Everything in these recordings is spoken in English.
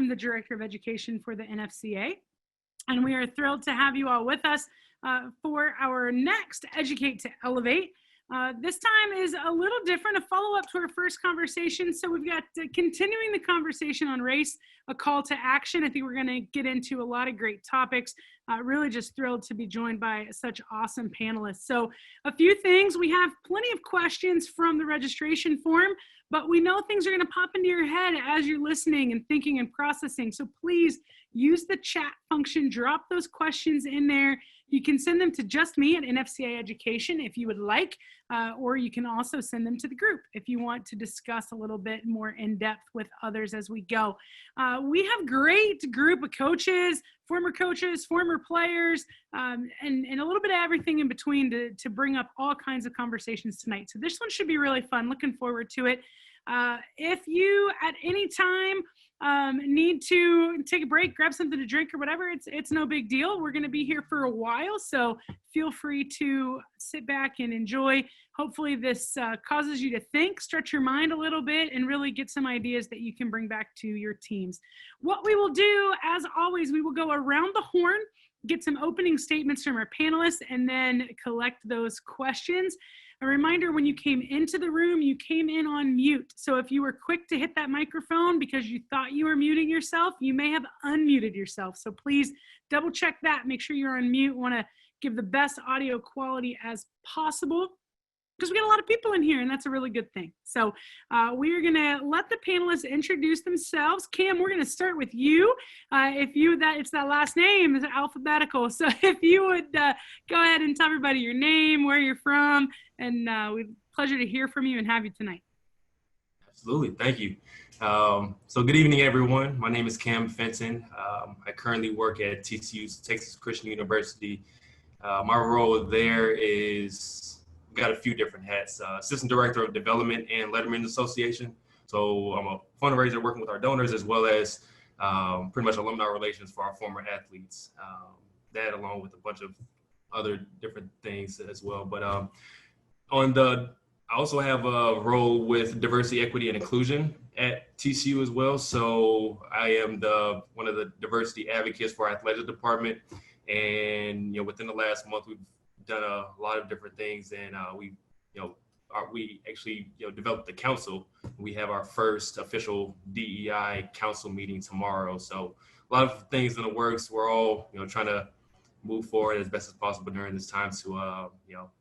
I'm the Director of Education for the NFCA, and we are thrilled to have you all with us for our next Educate to Elevate. This time is a little different, a follow-up to our first conversation. So we've got continuing the conversation on race, a call to action. I think we're going to get into a lot of great topics. Really just thrilled to be joined by such awesome panelists. So a few things, we have plenty of questions from the registration form, but we know things are going to pop into your head as you're listening and thinking and processing. So please use the chat function, drop those questions in there. You can send them to just me at NFCA Education if you would like, or you can also send them to the group if you want to discuss a little bit more in depth with others as we go. We have a great group of coaches, former players, and a little bit of everything in between to bring up all kinds of conversations tonight. So this one should be really fun. Looking forward to it. If you at any time need to take a break, grab something to drink or whatever, it's no big deal. We're going to be here for a while, so feel free to sit back and enjoy. Hopefully this causes you to think, stretch your mind a little bit, and really get some ideas that you can bring back to your teams. What we will do, as always, we will go around the horn, get some opening statements from our panelists, and then collect those questions. A reminder, when you came into the room, you came in on mute. So if you were quick to hit that microphone because you thought you were muting yourself, you may have unmuted yourself. So please double check that. Make sure you're on mute. We want to give the best audio quality as possible, because we got a lot of people in here, and that's a really good thing. So we are going to let the panelists introduce themselves. Cam, we're going to start with you. It's that last name is alphabetical. So if you would go ahead and tell everybody your name, where you're from, and we'd pleasure to hear from you and have you tonight. Absolutely, thank you. So good evening, everyone. My name is Cam Fenton. I currently work at TCU's Texas Christian University. My role there is got a few different hats. Assistant Director of Development and Letterman Association. So I'm a fundraiser working with our donors, as well as pretty much alumni relations for our former athletes. That along with a bunch of other different things as well. But I also have a role with diversity, equity, and inclusion at TCU as well. So I am one of the diversity advocates for our athletic department. And within the last month, we've done a lot of different things, and we actually developed the council. We have our first official DEI council meeting tomorrow. So a lot of things in the works. We're all trying to move forward as best as possible during this time to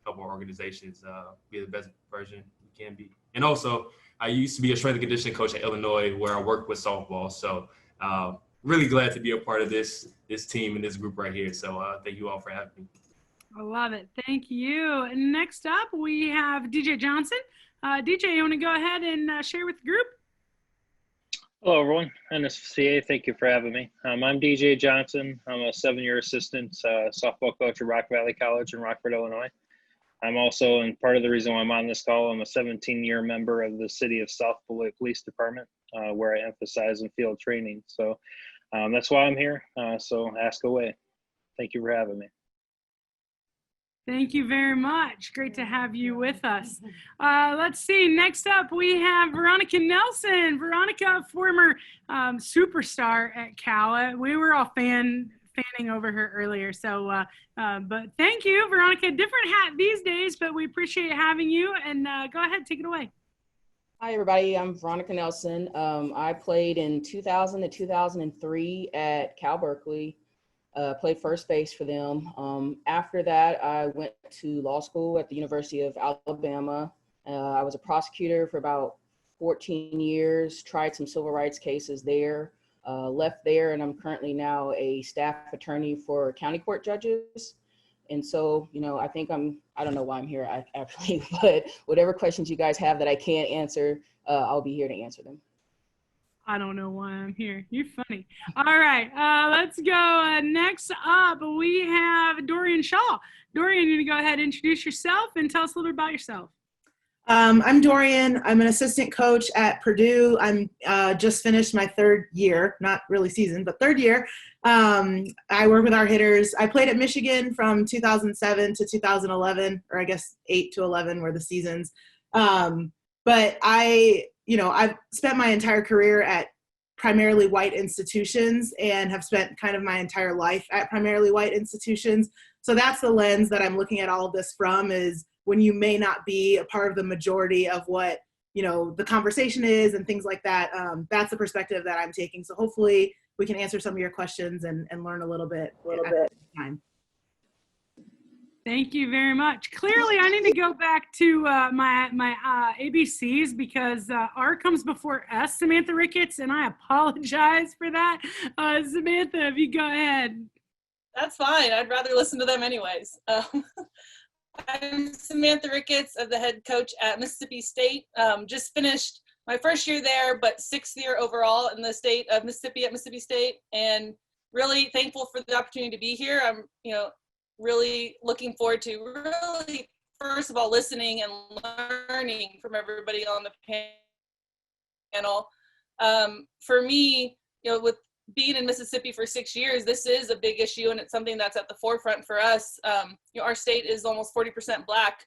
help our organizations be the best version we can be. And also, I used to be a strength and conditioning coach at Illinois, where I worked with softball. So really glad to be a part of this team and this group right here. So thank you all for having me. I love it. Thank you. Next up, we have DJ Johnson. DJ, you want to go ahead and share with the group? Hello, everyone. NFCA, thank you for having me. I'm DJ Johnson. I'm a 7-year assistant softball coach at Rock Valley College in Rockford, Illinois. I'm also, and part of the reason why I'm on this call, I'm a 17-year member of the City of South Beloit Police Department, where I emphasize in field training. So that's why I'm here. So ask away. Thank you for having me. Thank you very much. Great to have you with us. Let's see. Next up, we have Veronica Nelson. Veronica, former superstar at Cal. We were all fanning over her earlier. So, but thank you, Veronica. Different hat these days, but we appreciate having you. And go ahead, take it away. Hi, everybody. I'm Veronica Nelson. I played in 2000 to 2003 at Cal Berkeley. Played first base for them. After that, I went to law school at the University of Alabama. I was a prosecutor for about 14 years, tried some civil rights cases there, left there, and I'm currently now a staff attorney for county court judges. And so, I think I don't know why I'm here actually, but whatever questions you guys have that I can't answer, I'll be here to answer them. I don't know why I'm here. You're funny. All right, let's go. Next up, we have Dorian Shaw. Dorian, you go ahead and introduce yourself and tell us a little bit about yourself. I'm Dorian. I'm an assistant coach at Purdue. I'm just finished my 3rd year, not really season, but 3rd year. I work with our hitters. I played at Michigan from 2007 to 2011, or I guess 8 to 11 were the seasons. But I've spent my entire career at primarily white institutions and have spent kind of my entire life at primarily white institutions. So that's the lens that I'm looking at all of this from, is when you may not be a part of the majority of what, you know, the conversation is and things like that. That's the perspective that I'm taking. So hopefully we can answer some of your questions and learn a little bit at the time. Thank you very much. Clearly, I need to go back to my ABCs because R comes before S, Samantha Ricketts, and I apologize for that. Samantha, if you go ahead. That's fine. I'd rather listen to them anyways. I'm Samantha Ricketts. I'm the head coach at Mississippi State. Just finished my first year there, but 6th year overall in the state of Mississippi at Mississippi State, and really thankful for the opportunity to be here. I'm, really looking forward to really, first of all, listening and learning from everybody on the panel. For me, with being in Mississippi for 6 years, this is a big issue, and it's something that's at the forefront for us. Our state is almost 40% Black,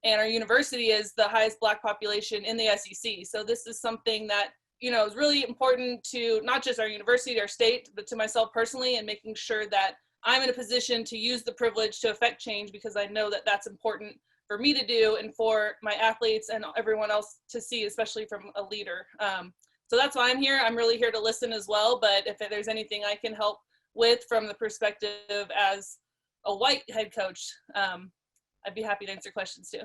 and our university is the highest Black population in the SEC. So this is something that, is really important to not just our university, our state, but to myself personally, and making sure that I'm in a position to use the privilege to affect change, because I know that that's important for me to do and for my athletes and everyone else to see, especially from a leader. So that's why I'm here. I'm really here to listen as well, but if there's anything I can help with from the perspective as a white head coach, I'd be happy to answer questions too.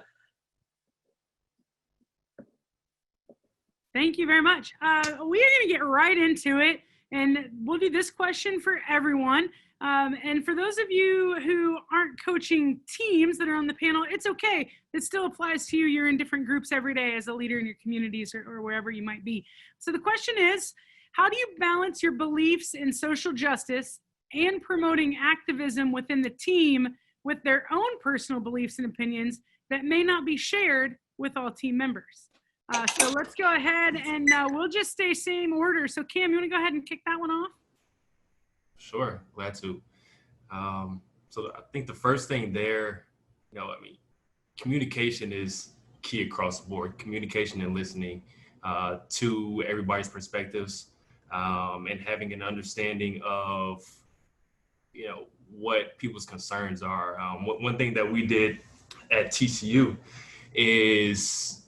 Thank you very much. We are going to get right into it, and we'll do this question for everyone. And for those of you who aren't coaching teams that are on the panel, it's okay. It still applies to you. You're in different groups every day as a leader in your communities or wherever you might be. So the question is, how do you balance your beliefs in social justice and promoting activism within the team with their own personal beliefs and opinions that may not be shared with all team members? So let's go ahead and we'll just stay same order. So Cam, you want to go ahead and kick that one off? Sure, glad to. So I think the first thing there, communication is key across the board. Communication and listening to everybody's perspectives, and having an understanding of, what people's concerns are. One thing that we did at TCU is,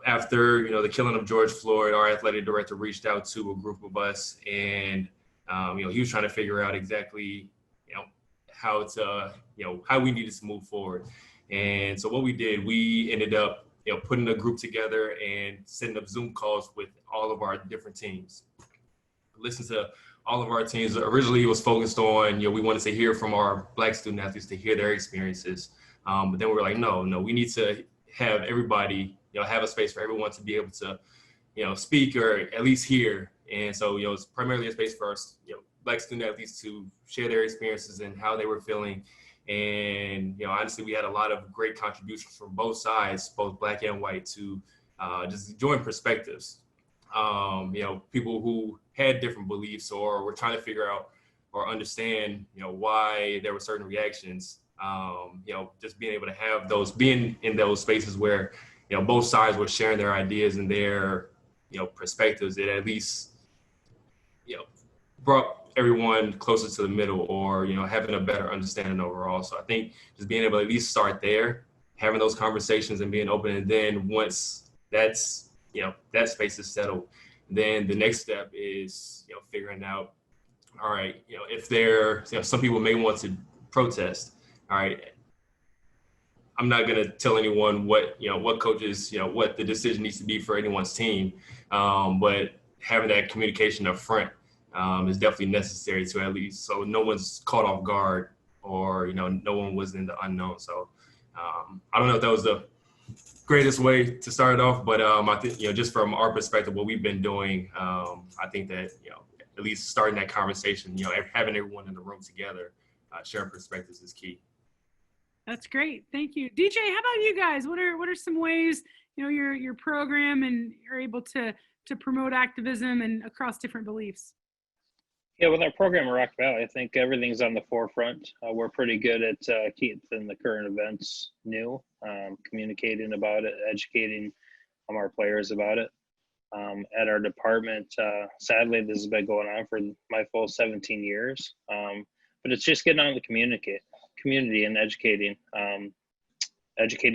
after, the killing of George Floyd, our athletic director reached out to a group of us, and he was trying to figure out exactly, how to, how we needed to move forward. And so what we did, we ended up, putting a group together and setting up Zoom calls with all of our different teams. Listen to all of our teams. Originally, it was focused on, we wanted to hear from our Black student athletes, to hear their experiences. But then we were like, no, we need to have everybody, have a space for everyone to be able to, speak or at least hear. And so, it's primarily a space for our, Black student athletes to share their experiences and how they were feeling. And, honestly, we had a lot of great contributions from both sides, both Black and white, to just join perspectives. People who had different beliefs or were trying to figure out or understand, why there were certain reactions. Just being able to have those, being in those spaces where, both sides were sharing their ideas and their, perspectives, it at least, brought everyone closer to the middle, or, having a better understanding overall. So I think just being able to at least start there, having those conversations and being open. And then once that's, that space is settled, then the next step is, figuring out, all right, if there, some people may want to protest. All right, I'm not going to tell anyone what, what coaches, what the decision needs to be for anyone's team. But having that communication up front is definitely necessary, to at least, so no one's caught off guard, or, no one was in the unknown. So I don't know if that was the greatest way to start it off, but I think, just from our perspective, what we've been doing, I think that, at least starting that conversation, having everyone in the room together, sharing perspectives is key. That's great. Thank you. DJ, how about you guys? What are some ways, your program and you're able to promote activism and across different beliefs? Yeah, with our program at Rock Valley, I think everything's on the forefront. We're pretty good at keeping the current events new, communicating about it, educating our players about it. at our department. Sadly, this has been going on for my full 17 years. But it's just getting out in the community and educating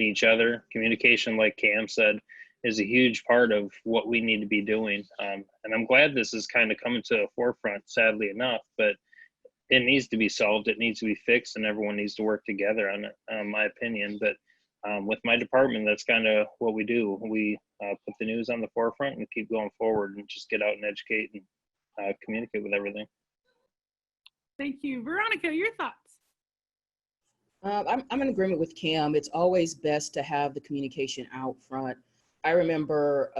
each other. Communication, like Cam said, is a huge part of what we need to be doing. And I'm glad this is kind of coming to the forefront, sadly enough, but it needs to be solved. It needs to be fixed, and everyone needs to work together on it, my opinion. But with my department, that's kind of what we do. We put the news on the forefront and keep going forward and just get out and educate and communicate with everything. Thank you. Veronica, your thoughts? I'm in agreement with Cam. It's always best to have the communication out front. I remember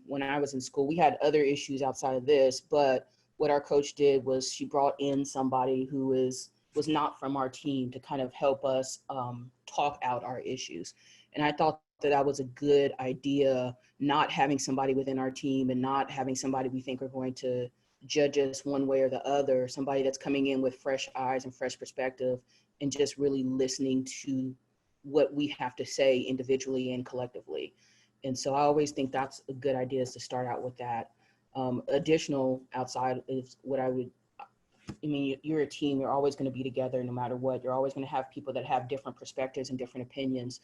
when I was in school, we had other issues outside of this, but what our coach did was she brought in somebody who was not from our team to kind of help us talk out our issues. And I thought that was a good idea, not having somebody within our team and not having somebody we think are going to judge us one way or the other, somebody that's coming in with fresh eyes and fresh perspective and just really listening to what we have to say individually and collectively. And so I always think that's a good idea, is to start out with that. Additional outside is what you're a team, you're always going to be together no matter what. You're always going to have people that have different perspectives and different opinions.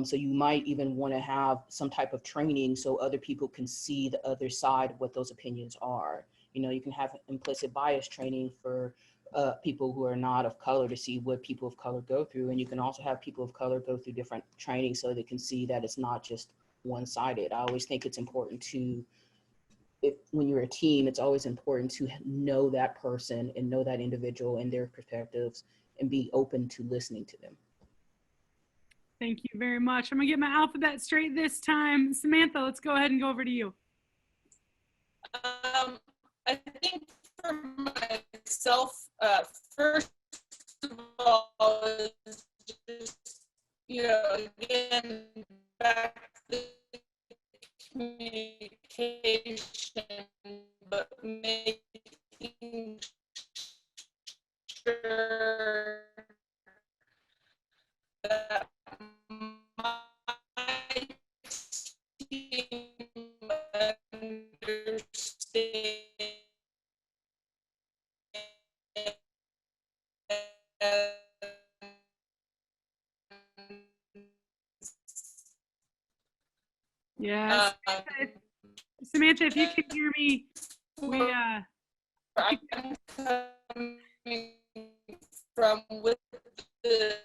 So you might even want to have some type of training so other people can see the other side of what those opinions are. You know, you can have implicit bias training for people who are not of color to see what people of color go through. And you can also have people of color go through different training so they can see that it's not just one-sided. I always think it's important when you're a team, it's always important to know that person and know that individual and their perspectives and be open to listening to them. Thank you very much. I'm gonna get my alphabet straight this time. Samantha, let's go ahead and go over to you. I think for myself, first of all, is just, again, back to communication, but making sure that my team understands Yes. Samantha, if you can hear me, I'm coming from with the.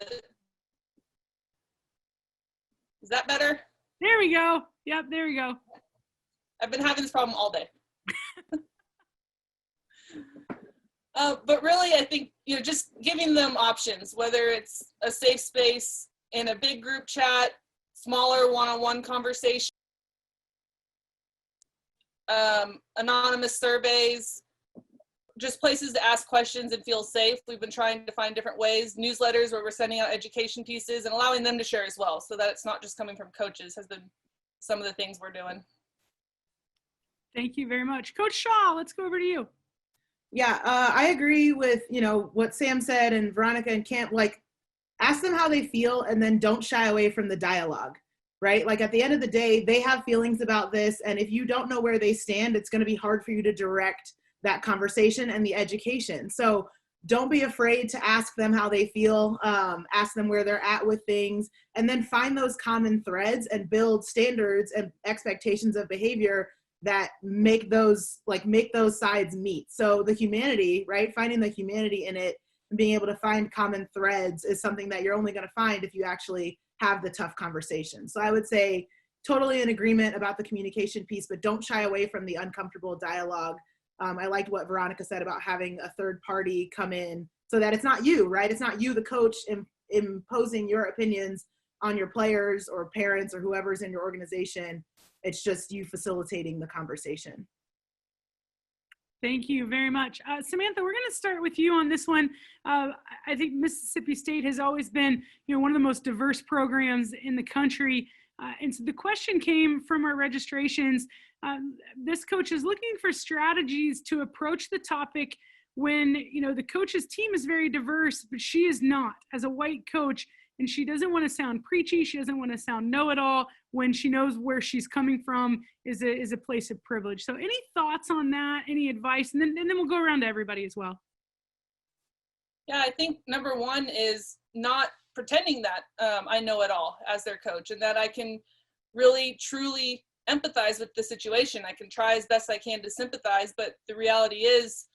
Is that better? There we go. Yep, there we go. I've been having this problem all day. But really, I think, just giving them options, whether it's a safe space in a big group chat, smaller one-on-one conversation, anonymous surveys, just places to ask questions and feel safe. We've been trying to find different ways, newsletters where we're sending out education pieces and allowing them to share as well, so that it's not just coming from coaches, has been some of the things we're doing. Thank you very much. Coach Shaw, let's go over to you. Yeah, I agree with, what Sam said, and Veronica and Camp, ask them how they feel and then don't shy away from the dialogue, right? Like, at the end of the day, they have feelings about this, and if you don't know where they stand, it's going to be hard for you to direct that conversation and the education. So don't be afraid to ask them how they feel, ask them where they're at with things, and then find those common threads and build standards and expectations of behavior that make those sides meet. So the humanity, right? Finding the humanity in it and being able to find common threads is something that you're only going to find if you actually have the tough conversation. So I would say totally in agreement about the communication piece, but don't shy away from the uncomfortable dialogue. I liked what Veronica said about having a third party come in so that it's not you, right? It's not you, the coach, imposing your opinions on your players or parents or whoever's in your organization. It's just you facilitating the conversation. Thank you very much. Samantha, we're going to start with you on this one. I think Mississippi State has always been, one of the most diverse programs in the country. And so the question came from our registrations. This coach is looking for strategies to approach the topic when, the coach's team is very diverse, but she is not. As a white coach, and she doesn't want to sound preachy. She doesn't want to sound know-it-all when she knows where she's coming from is a place of privilege. So any thoughts on that? Any advice? And then we'll go around to everybody as well. Yeah, I think number one is not pretending that I know it all as their coach, and that I can really truly empathize with the situation. I can try as best I can to sympathize, but the reality is,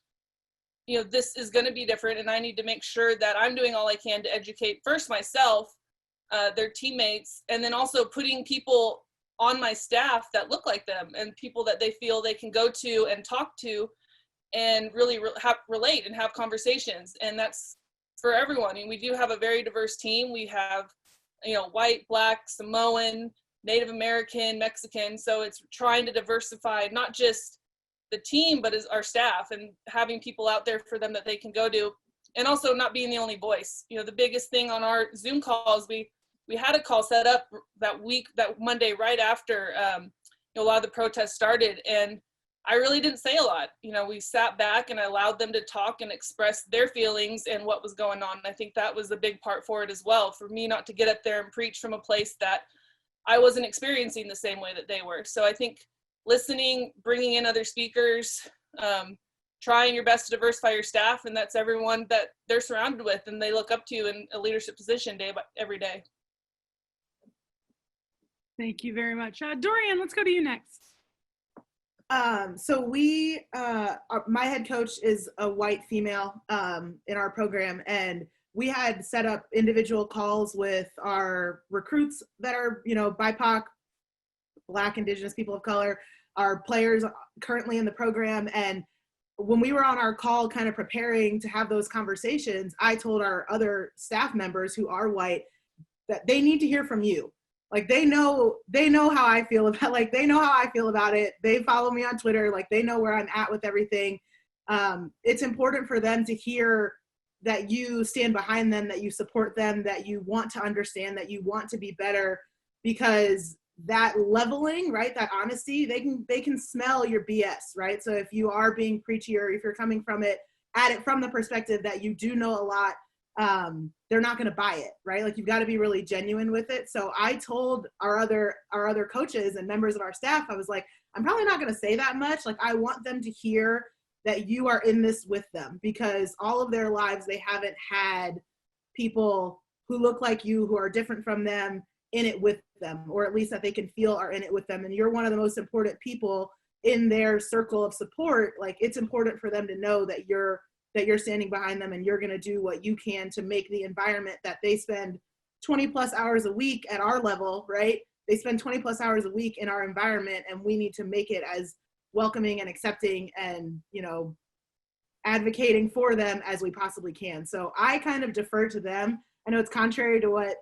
this is going to be different, and I need to make sure that I'm doing all I can to educate first myself, their teammates, and then also putting people on my staff that look like them and people that they feel they can go to and talk to and really relate and have conversations. And that's for everyone. And we do have a very diverse team. We have, white, Black, Samoan, Native American, Mexican. So it's trying to diversify not just the team, but as our staff, and having people out there for them that they can go to, and also not being the only voice. The biggest thing on our Zoom calls, we had a call set up that Monday, right after a lot of the protests started, and I really didn't say a lot. We sat back and I allowed them to talk and express their feelings and what was going on. And I think that was a big part for it as well, for me not to get up there and preach from a place that I wasn't experiencing the same way that they were. So I think listening, bringing in other speakers, trying your best to diversify your staff, and that's everyone that they're surrounded with and they look up to in a leadership position every day. Thank you very much. Dorian, let's go to you next. So my head coach is a white female in our program, and we had set up individual calls with our recruits that are, BIPOC, Black, Indigenous, people of color, our players currently in the program. And when we were on our call kind of preparing to have those conversations, I told our other staff members who are white that they need to hear from you. Like they know how I feel about, they know how I feel about it. They follow me on Twitter. They know where I'm at with everything. It's important for them to hear that you stand behind them, that you support them, that you want to understand, that you want to be better, because that leveling, right, that honesty, they can smell your BS, right? So if you are being preachy, or if you're coming from it, at it from the perspective that you do know a lot, they're not going to buy it, right? You've got to be really genuine with it. So I told our other coaches and members of our staff, I was like, I'm probably not going to say that much. I want them to hear that you are in this with them, because all of their lives, they haven't had people who look like you, who are different from them, in it with them, or at least that they can feel are in it with them. And you're one of the most important people in their circle of support. It's important for them to know that you're standing behind them, and you're going to do what you can to make the environment that they spend 20 plus hours a week at our level, right? They spend 20 plus hours a week in our environment, and we need to make it as welcoming and accepting and, advocating for them as we possibly can. So I kind of defer to them. I know it's contrary to what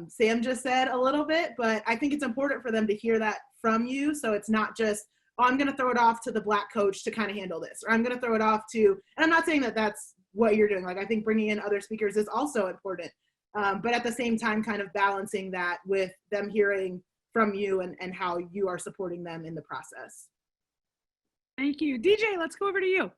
Sam just said a little bit, but I think it's important for them to hear that from you. So it's not just, oh, I'm going to throw it off to the Black coach to kind of handle this, or I'm going to throw it off to, and I'm not saying that that's what you're doing. I think bringing in other speakers is also important. But at the same time, kind of balancing that with them hearing from you and how you are supporting them in the process. Thank you. DJ, let's go over to you.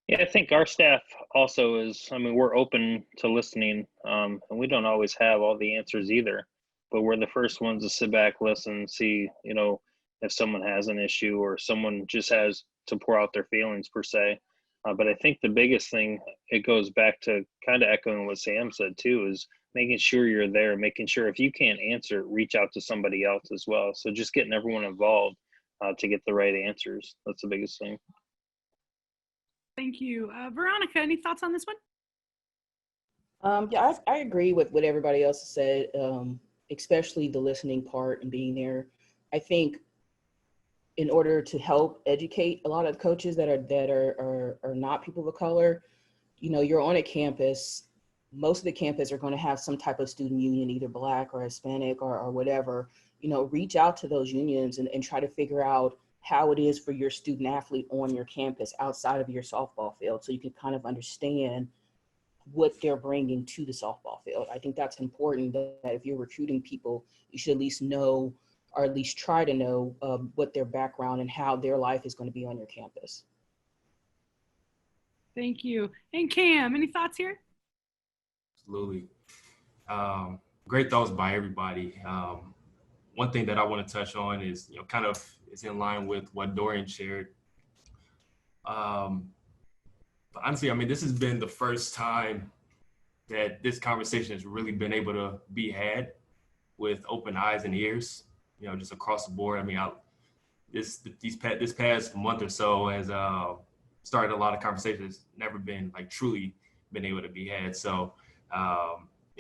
Yeah, I think our staff also is, we're open to listening, and we don't always have all the answers either, but we're the first ones to sit back, listen, see, if someone has an issue or someone just has to pour out their feelings per se. But I think the biggest thing, it goes back to kind of echoing what Sam said too, is making sure you're there, making sure if you can't answer, reach out to somebody else as well. So just getting everyone involved to get the right answers. That's the biggest thing. Thank you. Veronica, any thoughts on this one? Yeah, I agree with what everybody else has said, especially the listening part and being there. I think in order to help educate a lot of coaches that are not people of color, you're on a campus. Most of the campus are going to have some type of student union, either Black or Hispanic or whatever. Reach out to those unions and try to figure out how it is for your student athlete on your campus outside of your softball field, so you can kind of understand what they're bringing to the softball field. I think that's important, that if you're recruiting people, you should at least know, or at least try to know what their background and how their life is going to be on your campus. Thank you. And Cam, any thoughts here? Absolutely. Great thoughts by everybody. One thing that I want to touch on is, kind of is in line with what Dorian shared. But honestly, I mean, this has been the first time that this conversation has really been able to be had with open eyes and ears, just across the board. I mean, this past month or so has started a lot of conversations never been truly been able to be had. So,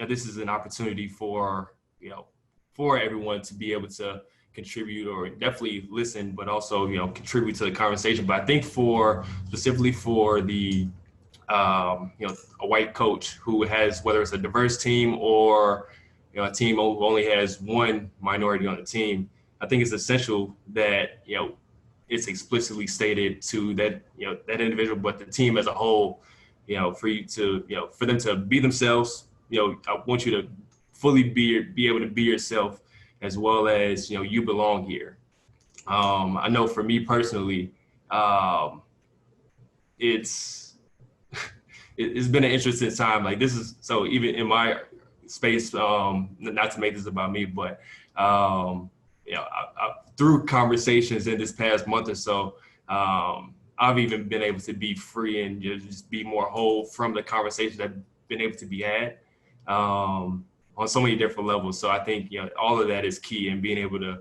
this is an opportunity for everyone to be able to contribute or definitely listen, but also, contribute to the conversation. But I think specifically for the, a white coach who has, whether it's a diverse team or, a team who only has one minority on the team, I think it's essential that, it's explicitly stated to that, that individual, but the team as a whole, for you to, for them to be themselves. I want you to fully be able to be yourself, as well as, you belong here. I know for me personally, it's been an interesting time. Like, this is, so even in my space, not to make this about me, but, through conversations in this past month or so, I've even been able to be free and just be more whole from the conversations that I've been able to be had, on so many different levels. So I think, all of that is key, and being able to,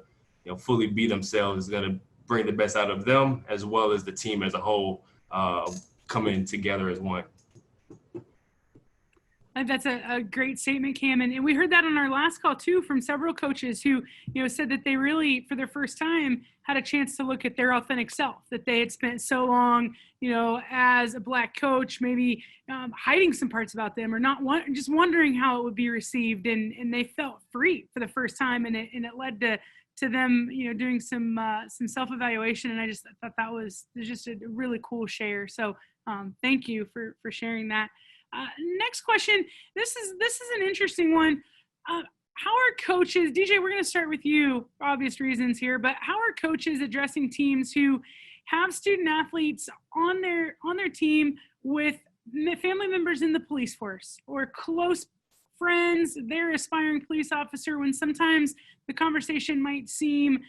fully be themselves is going to bring the best out of them, as well as the team as a whole, coming together as one. That's a great statement, Cam. And we heard that on our last call too, from several coaches who, said that they really, for their first time, had a chance to look at their authentic self, that they had spent so long, as a Black coach, maybe hiding some parts about them, or just wondering how it would be received. And they felt free for the first time. And it led to them, doing some self-evaluation. And I just thought that was just a really cool share. So thank you for sharing that. Next question. This is an interesting one. How are coaches, DJ, we're going to start with you for obvious reasons here, but how are coaches addressing teams who have student athletes on their team with family members in the police force, or close friends, their aspiring police officer, when sometimes the conversation might seem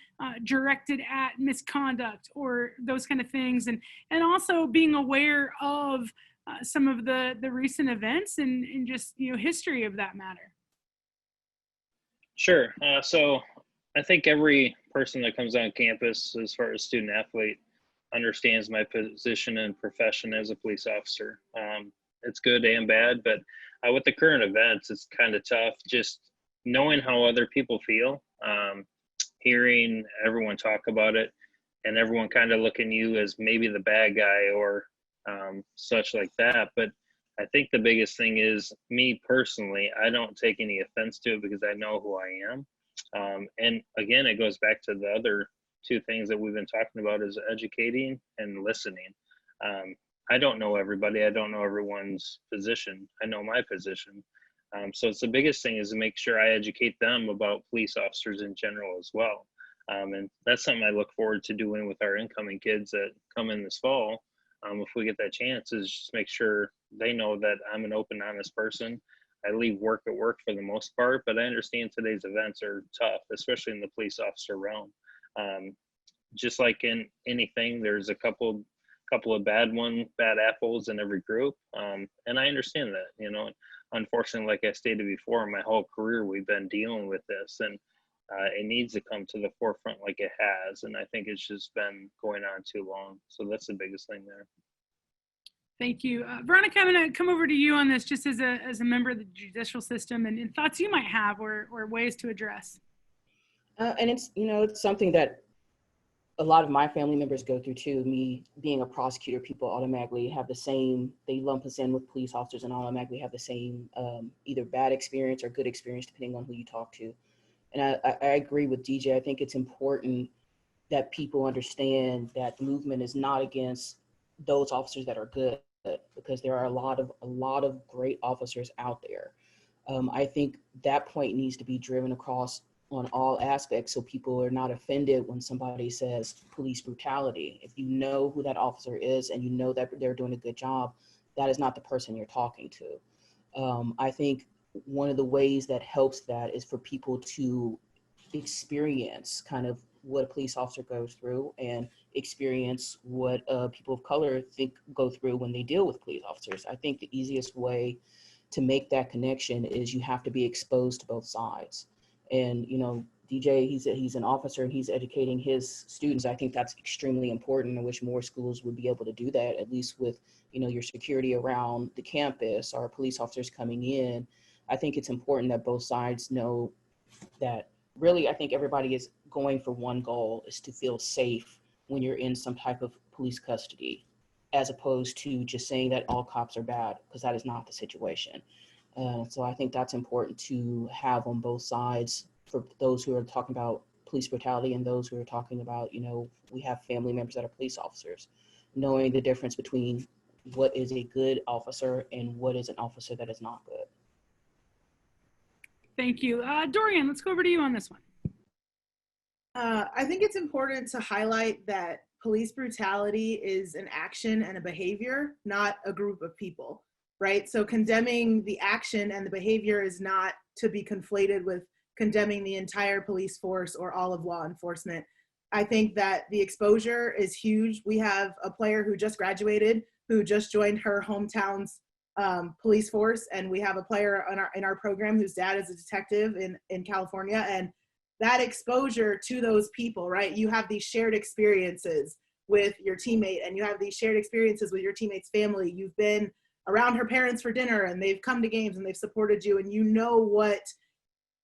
directed at misconduct or those kind of things, and also being aware of some of the recent events and just, history of that matter? Sure. So I think every person that comes on campus, as far as student athlete, understands my position and profession as a police officer. It's good and bad, but with the current events, it's kind of tough just knowing how other people feel, hearing everyone talk about it, and everyone kind of looking at you as maybe the bad guy or such like that. But I think the biggest thing is, me personally, I don't take any offense to it because I know who I am. And again, it goes back to the other two things that we've been talking about, is educating and listening. I don't know everybody. I don't know everyone's position. I know my position. So it's the biggest thing is to make sure I educate them about police officers in general as well. And that's something I look forward to doing with our incoming kids that come in this fall. If we get that chance, is just make sure they know that I'm an open, honest person. I leave work at work for the most part, but I understand today's events are tough, especially in the police officer realm. Just like in anything, there's a couple of bad apples in every group. And I understand that, unfortunately, like I stated before, my whole career, we've been dealing with this, and it needs to come to the forefront like it has. And I think it's just been going on too long. So that's the biggest thing there. Thank you. Veronica, I'm going to come over to you on this, just as a member of the judicial system, and thoughts you might have or ways to address. And it's, it's something that a lot of my family members go through too. Me being a prosecutor, people automatically have the same, they lump us in with police officers and automatically have the same either bad experience or good experience, depending on who you talk to. And I agree with DJ. I think it's important that people understand that the movement is not against those officers that are good, because there are a lot of great officers out there. I think that point needs to be driven across on all aspects, so people are not offended when somebody says police brutality. If you know who that officer is and you know that they're doing a good job, that is not the person you're talking to. I think one of the ways that helps that is for people to experience kind of what a police officer goes through and experience what people of color go through when they deal with police officers. I think the easiest way to make that connection is you have to be exposed to both sides. And, you know, DJ, he's an officer and he's educating his students. I think that's extremely important. I wish more schools would be able to do that, at least with, you know, your security around the campus or police officers coming in. I think it's important that both sides know that really, I think everybody is going for one goal, is to feel safe when you're in some type of police custody, as opposed to just saying that all cops are bad, because that is not the situation. So I think that's important to have on both sides for those who are talking about police brutality and those who are talking about, you know, we have family members that are police officers, knowing the difference between what is a good officer and what is an officer that is not good. Thank you. Dorian, let's go over to you on this one. I think it's important to highlight that police brutality is an action and a behavior, not a group of people, right? So condemning the action and the behavior is not to be conflated with condemning the entire police force or all of law enforcement. I think that the exposure is huge. We have a player who just graduated, who just joined her hometown's police force, and we have a player in our program whose dad is a detective in California. And that exposure to those people, right? You have these shared experiences with your teammate, and you have these shared experiences with your teammate's family. You've been around her parents for dinner, and they've come to games and they've supported you, and you know what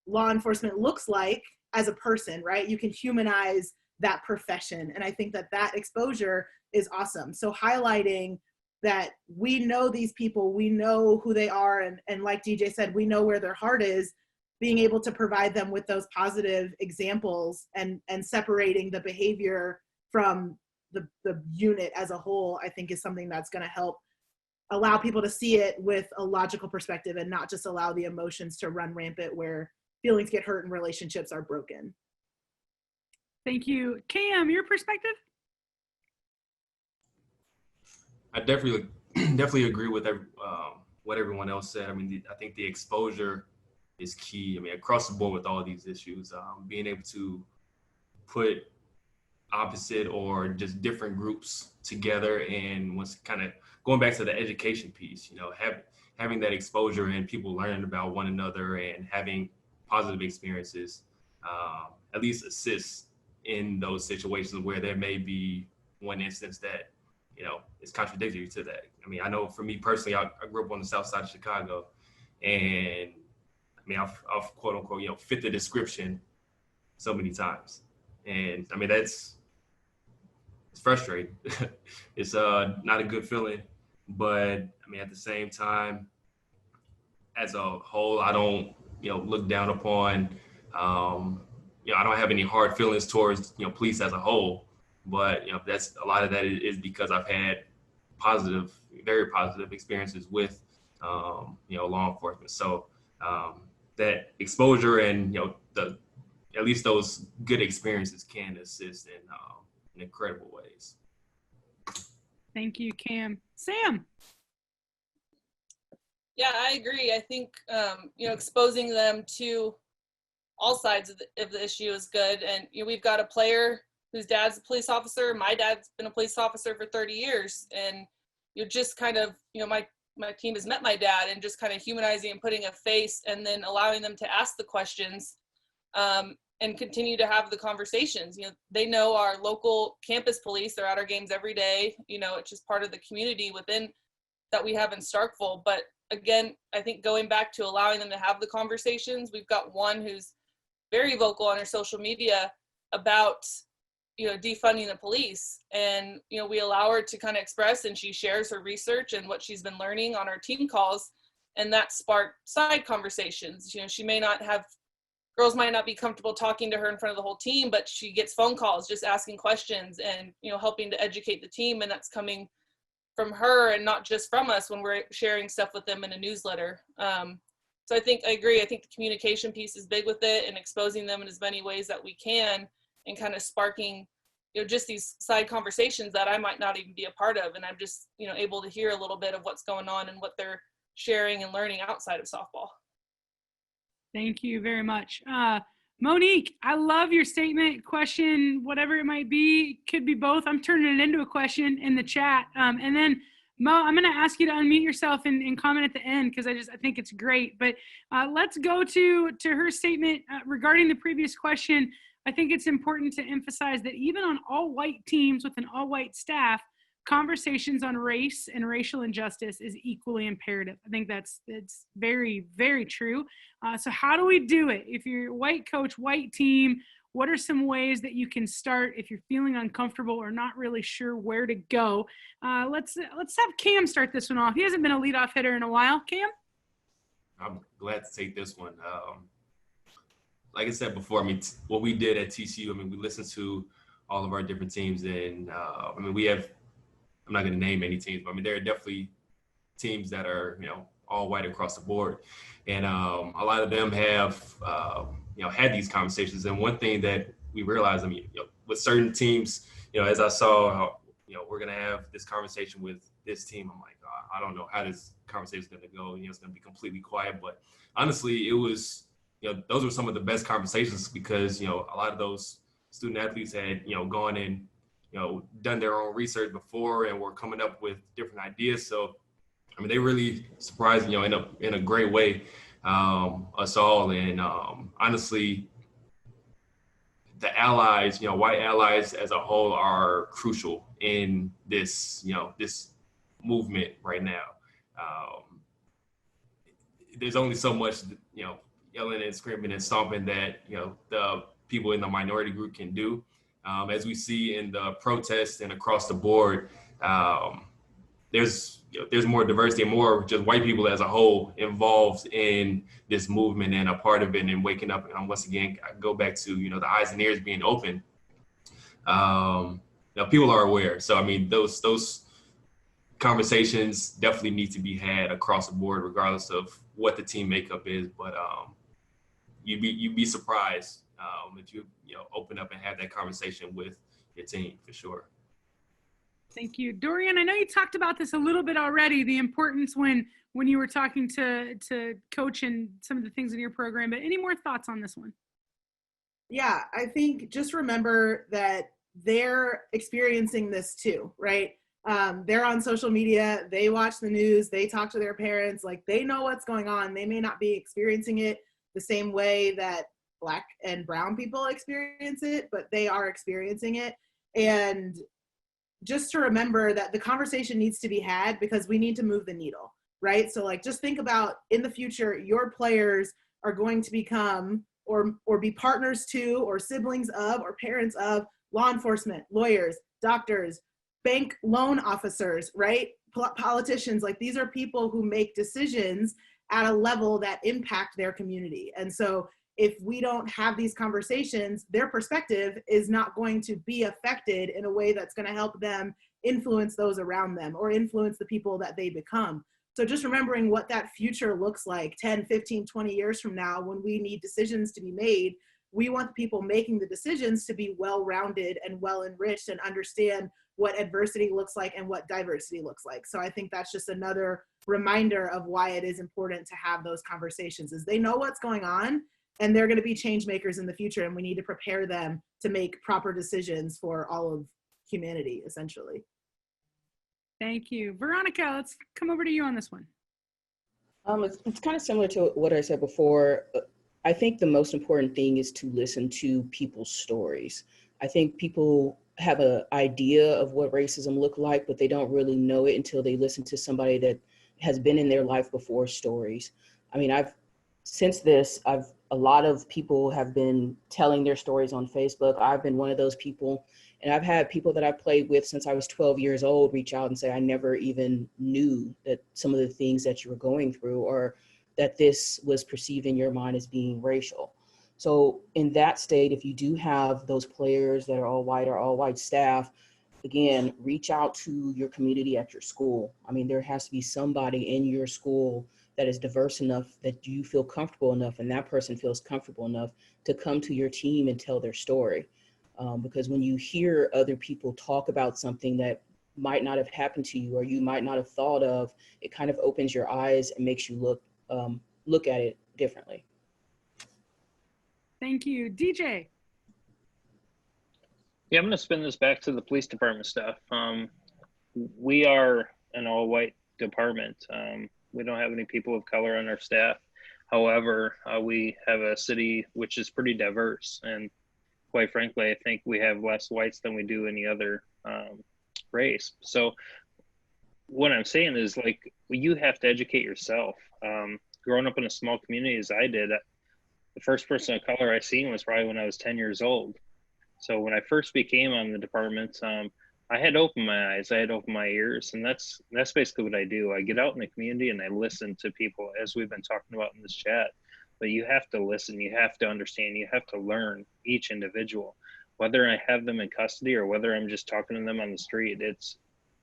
law enforcement looks like as a person, right? You can humanize that profession. And I think that that exposure is awesome. So highlighting that we know these people, we know who they are, and like DJ said, we know where their heart is, being able to provide them with those positive examples and separating the behavior from the unit as a whole, I think is something that's going to help allow people to see it with a logical perspective and not just allow the emotions to run rampant where feelings get hurt and relationships are broken. Thank you. Cam, your perspective? I definitely agree with what everyone else said. I mean, I think the exposure is key. I mean, across the board with all these issues, being able to put opposite or just different groups together, and once kind of going back to the education piece, you know, having that exposure and people learning about one another and having positive experiences, at least assists in those situations where there may be one instance that, you know, is contradictory to that. I mean, I know for me personally, I grew up on the south side of Chicago, and I mean, I've quote unquote, you know, fit the description so many times. And I mean, it's frustrating. It's not a good feeling, but I mean, at the same time, as a whole, I don't, you know, look down upon, you know, I don't have any hard feelings towards, you know, police as a whole, but, you know, that's a lot of that is because I've had very positive experiences with, you know, law enforcement. So that exposure and, you know, at least those good experiences can assist in incredible ways. Thank you, Cam. Sam. Yeah, I agree. I think, you know, exposing them to all sides of the issue is good. And, you know, we've got a player whose dad's a police officer. My dad's been a police officer for 30 years. And you just kind of, you know, my team has met my dad, and just kind of humanizing and putting a face, and then allowing them to ask the questions and continue to have the conversations. You know, they know our local campus police. They're at our games every day. You know, it's just part of the community within that we have in Starkville. But again, I think going back to allowing them to have the conversations, we've got one who's very vocal on her social media about, you know, defunding the police. And, you know, we allow her to kind of express, and she shares her research and what she's been learning on our team calls. And that sparked side conversations. You know, girls might not be comfortable talking to her in front of the whole team, but she gets phone calls just asking questions and, you know, helping to educate the team. And that's coming from her and not just from us when we're sharing stuff with them in a newsletter. So I agree. I think the communication piece is big with it, and exposing them in as many ways that we can, and kind of sparking, you know, just these side conversations that I might not even be a part of. And I'm just, you know, able to hear a little bit of what's going on and what they're sharing and learning outside of softball. Thank you very much. Monique, I love your statement, question, whatever it might be. Could be both. I'm turning it into a question in the chat. And then Mo, I'm going to ask you to unmute yourself and comment at the end because I think it's great. But let's go to her statement regarding the previous question. I think it's important to emphasize that even on all white teams with an all white staff, conversations on race and racial injustice is equally imperative. I think it's very, very true. So how do we do it? If you're a white coach, white team, what are some ways that you can start if you're feeling uncomfortable or not really sure where to go? Let's have Cam start this one off. He hasn't been a leadoff hitter in a while. Cam? I'm glad to take this one. Like I said before, I mean, what we did at TCU, I mean, we listened to all of our different teams, and I mean, we have, I'm not going to name any teams, but I mean, there are definitely teams that are, all white across the board. And a lot of them have, had these conversations. And one thing that we realized, I mean, with certain teams, as I saw how, we're going to have this conversation with this team, I'm like, I don't know how this conversation is going to go. It's going to be completely quiet. But honestly, it was, those were some of the best conversations because, a lot of those student athletes had, gone and, done their own research before and were coming up with different ideas. So, I mean, they really surprised, in a great way, us all. And honestly, the allies, white allies as a whole are crucial in this, this movement right now. There's only so much, yelling and screaming and stomping that, the people in the minority group can do. As we see in the protests and across the board, there's more diversity and more just white people as a whole involved in this movement and a part of it and waking up. And once again, I go back to, the eyes and ears being open. People are aware. So, I mean, those conversations definitely need to be had across the board, regardless of what the team makeup is. But you'd be surprised if you open up and have that conversation with your team for sure. Thank you. Dorian, I know you talked about this a little bit already, the importance when you were talking to coach and some of the things in your program, but any more thoughts on this one? Yeah, I think just remember that they're experiencing this too, right? They're on social media, they watch the news, they talk to their parents, like they know what's going on. They may not be experiencing it the same way that Black and brown people experience it, but they are experiencing it. And just to remember that the conversation needs to be had because we need to move the needle, right? So like, just think about in the future, your players are going to become or be partners to or siblings of or parents of law enforcement, lawyers, doctors, bank loan officers, right? Politicians, like these are people who make decisions at a level that impact their community. And so if we don't have these conversations, their perspective is not going to be affected in a way that's going to help them influence those around them or influence the people that they become. So just remembering what that future looks like 10, 15, 20 years from now, when we need decisions to be made, we want the people making the decisions to be well-rounded and well-enriched and understand what adversity looks like and what diversity looks like. So I think that's just another reminder of why it is important to have those conversations, is they know what's going on and they're going to be change makers in the future, and we need to prepare them to make proper decisions for all of humanity, essentially. Thank you. Veronica, let's come over to you on this one. It's kind of similar to what I said before. I think the most important thing is to listen to people's stories. I think people have an idea of what racism looked like, but they don't really know it until they listen to somebody that has been in their life before stories. I mean, a lot of people have been telling their stories on Facebook. I've been one of those people. And I've had people that I've played with since I was 12 years old reach out and say, I never even knew that some of the things that you were going through or that this was perceived in your mind as being racial. So in that state, if you do have those players that are all white or all white staff, again, reach out to your community at your school. I mean, there has to be somebody in your school that is diverse enough that you feel comfortable enough and that person feels comfortable enough to come to your team and tell their story. Because when you hear other people talk about something that might not have happened to you or you might not have thought of, it kind of opens your eyes and makes you look at it differently. Thank you. DJ. Yeah, I'm going to spin this back to the police department stuff. We are an all-white department. We don't have any people of color on our staff. However, we have a city which is pretty diverse, and quite frankly, I think we have less whites than we do any other race. So what I'm saying is, like, you have to educate yourself. Growing up in a small community as I did, the first person of color I seen was probably when I was 10 years old. So when I first became on the department, I had to open my eyes, I had to open my ears, and that's basically what I do. I get out in the community and I listen to people, as we've been talking about in this chat. But you have to listen, you have to understand, you have to learn each individual. Whether I have them in custody or whether I'm just talking to them on the street, it's,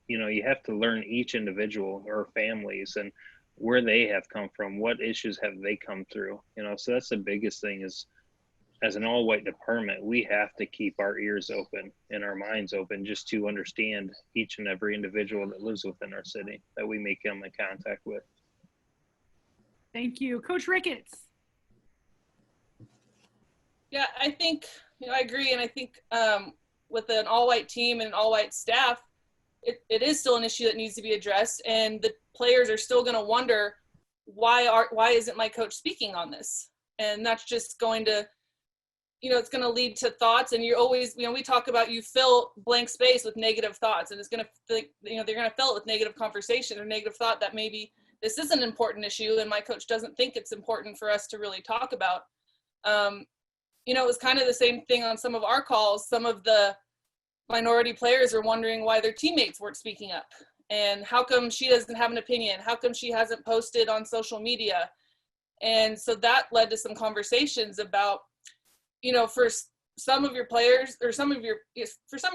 you know, you have to learn each individual or families and where they have come from, what issues have they come through, you know. So that's the biggest thing is, as an all-white department, we have to keep our ears open and our minds open just to understand each and every individual that lives within our city that we may come in contact with. Thank you. Coach Ricketts. Yeah, I think, you know, I agree. And I think with an all-white team and an all-white staff, it is still an issue that needs to be addressed. And the players are still going to wonder, why isn't my coach speaking on this? And that's just going to, you know, it's going to lead to thoughts. And you're always, you know, we talk about you fill blank space with negative thoughts, and it's going to, you know, they're going to fill it with negative conversation or negative thought that maybe this is an important issue and my coach doesn't think it's important for us to really talk about. You know, it was kind of the same thing on some of our calls. Some of the minority players are wondering why their teammates weren't speaking up, and how come she doesn't have an opinion? How come she hasn't posted on social media? And so that led to some conversations about, you know, for some of your players or for some of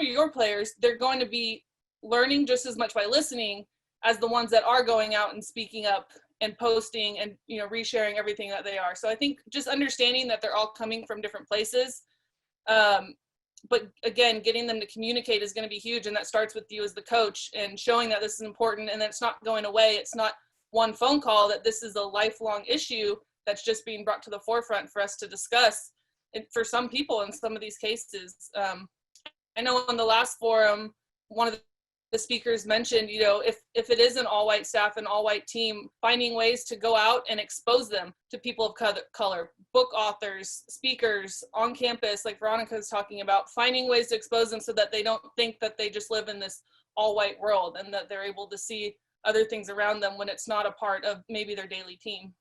your players, they're going to be learning just as much by listening as the ones that are going out and speaking up and posting and, you know, resharing everything that they are. So I think just understanding that they're all coming from different places. But again, getting them to communicate is going to be huge. And that starts with you as the coach and showing that this is important and that it's not going away. It's not one phone call, that this is a lifelong issue that's just being brought to the forefront for us to discuss. And for some people in some of these cases, I know on the last forum, one of the speakers mentioned, you know, if it is an all-white staff and all-white team, finding ways to go out and expose them to people of color, book authors, speakers on campus, like Veronica's talking about, finding ways to expose them so that they don't think that they just live in this all-white world and that they're able to see other things around them when it's not a part of maybe their daily team.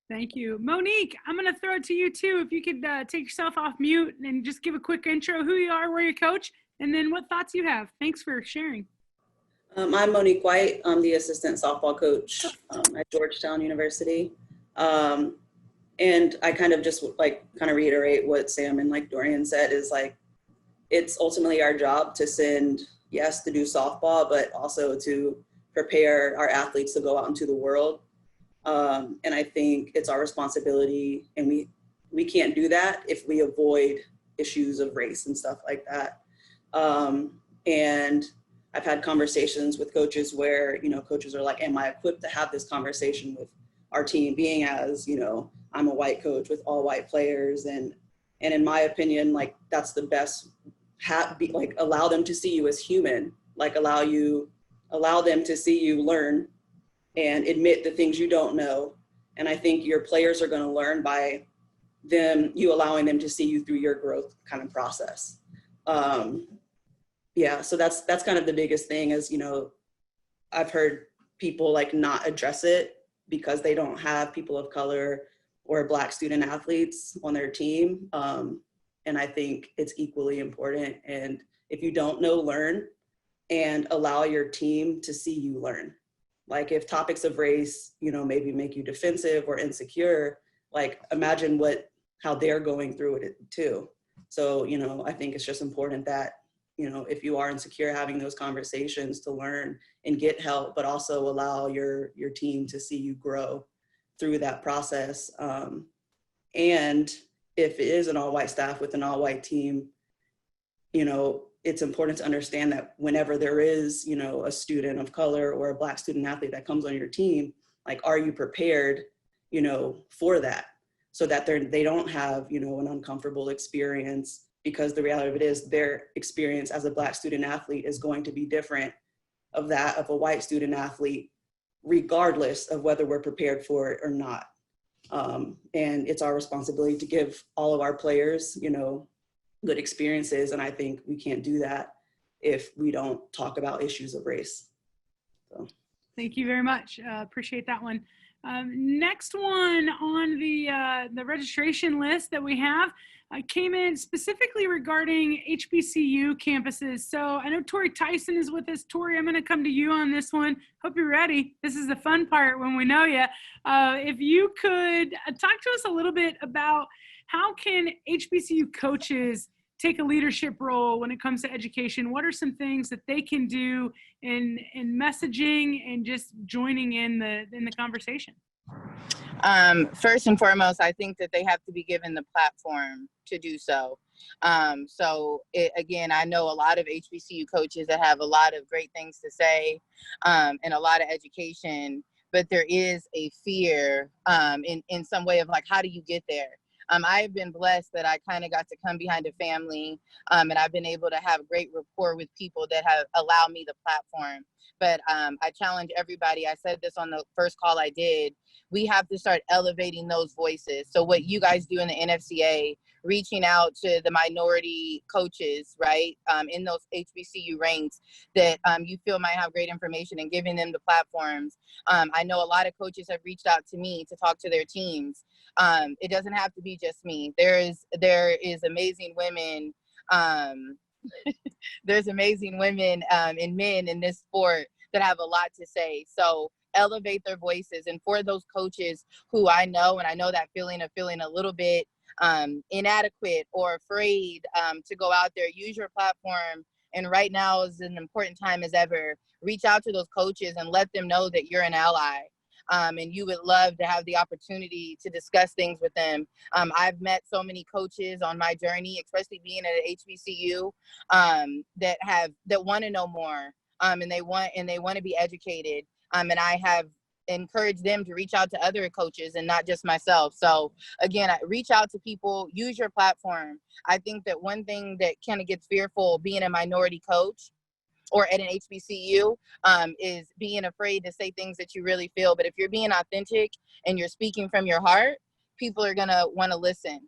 Thank you. Monique, I'm going to throw it to you too. If you could take yourself off mute and just give a quick intro, who you are, where you coach, and then what thoughts you have. Thanks for sharing. I'm Monique White. I'm the assistant softball coach at Georgetown University. And I kind of just reiterate what Sam and like Dorian said, is like, it's ultimately our job to send, yes, to do softball, but also to prepare our athletes to go out into the world. And I think it's our responsibility, and we can't do that if we avoid issues of race and stuff like that. And I've had conversations with coaches where, you know, coaches are like, am I equipped to have this conversation with our team, being as, you know, I'm a white coach with all white players. And in my opinion, like, that's the best, like, allow them to see you as human, like allow them to see you learn and admit the things you don't know. And I think your players are going to learn by you allowing them to see you through your growth kind of process. Yeah, so that's kind of the biggest thing is, you know, I've heard people like not address it because they don't have people of color or Black student athletes on their team. And I think it's equally important. And if you don't know, learn and allow your team to see you learn. Like, if topics of race, you know, maybe make you defensive or insecure, like, imagine how they're going through it too. So, you know, I think it's just important that, you know, if you are insecure, having those conversations to learn and get help, but also allow your team to see you grow through that process. And if it is an all-white staff with an all-white team, you know, it's important to understand that whenever there is, you know, a student of color or a Black student athlete that comes on your team, like, are you prepared, you know, for that? so that they don't have, you know, an uncomfortable experience, because the reality of it is their experience as a Black student athlete is going to be different of that of a white student athlete, regardless of whether we're prepared for it or not. And it's our responsibility to give all of our players, you know, good experiences. And I think we can't do that if we don't talk about issues of race. So. Thank you very much. Appreciate that one. Next one on the registration list that we have came in specifically regarding HBCU campuses. So I know Tori Tyson is with us. Tori, I'm going to come to you on this one. Hope you're ready. This is the fun part when we know you. If you could talk to us a little bit about how can HBCU coaches take a leadership role when it comes to education? What are some things that they can do in messaging and just joining in the conversation? First and foremost, I think that they have to be given the platform to do so. Again, I know a lot of HBCU coaches that have a lot of great things to say and a lot of education, but there is a fear in some way of like, how do you get there? I've been blessed that I kind of got to come behind a family and I've been able to have great rapport with people that have allowed me the platform. But I challenge everybody. I said this on the first call I did. We have to start elevating those voices. So what you guys do in the NFCA, reaching out to the minority coaches, right, in those HBCU ranks that you feel might have great information and giving them the platforms. I know a lot of coaches have reached out to me to talk to their teams. It doesn't have to be just me. There is amazing women. There's amazing women and men in this sport that have a lot to say. So elevate their voices. And for those coaches who I know, and I know that feeling of feeling a little bit inadequate or afraid to go out there, use your platform. And right now is an important time as ever. Reach out to those coaches and let them know that you're an ally. And you would love to have the opportunity to discuss things with them. I've met so many coaches on my journey, especially being at an HBCU, that want to know more, and they want to be educated. And I have encouraged them to reach out to other coaches and not just myself. So again, reach out to people, use your platform. I think that one thing that kind of gets fearful being a minority coach or at an HBCU is being afraid to say things that you really feel. But if you're being authentic and you're speaking from your heart, people are gonna want to listen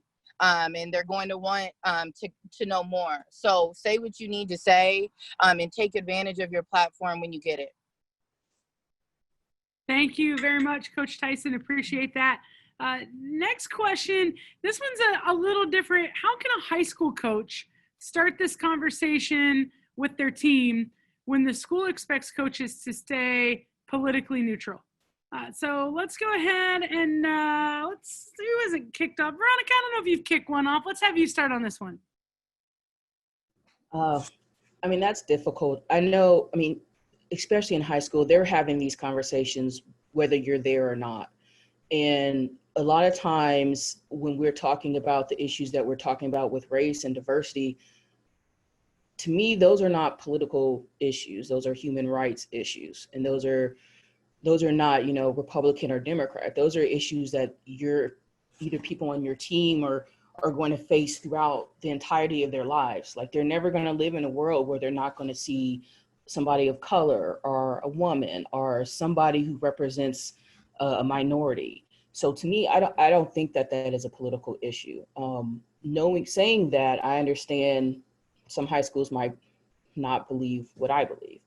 and they're going to want to know more. So say what you need to say and take advantage of your platform when you get it. Thank you very much, Coach Tyson. Appreciate that. Next question. This one's a little different. How can a high school coach start this conversation with their team when the school expects coaches to stay politically neutral? So let's go ahead and let's see who hasn't kicked off. Veronica, I don't know if you've kicked one off. Let's have you start on this one. I mean, that's difficult. I know, I mean, especially in high school, they're having these conversations whether you're there or not. And a lot of times when we're talking about the issues that we're talking about with race and diversity, to me, those are not political issues. Those are human rights issues. And those are not, you know, Republican or Democrat. Those are issues that either people on your team are going to face throughout the entirety of their lives. Like, they're never going to live in a world where they're not going to see somebody of color or a woman or somebody who represents a minority. So to me, I don't think that is a political issue. Saying that, I understand some high schools might not believe what I believe.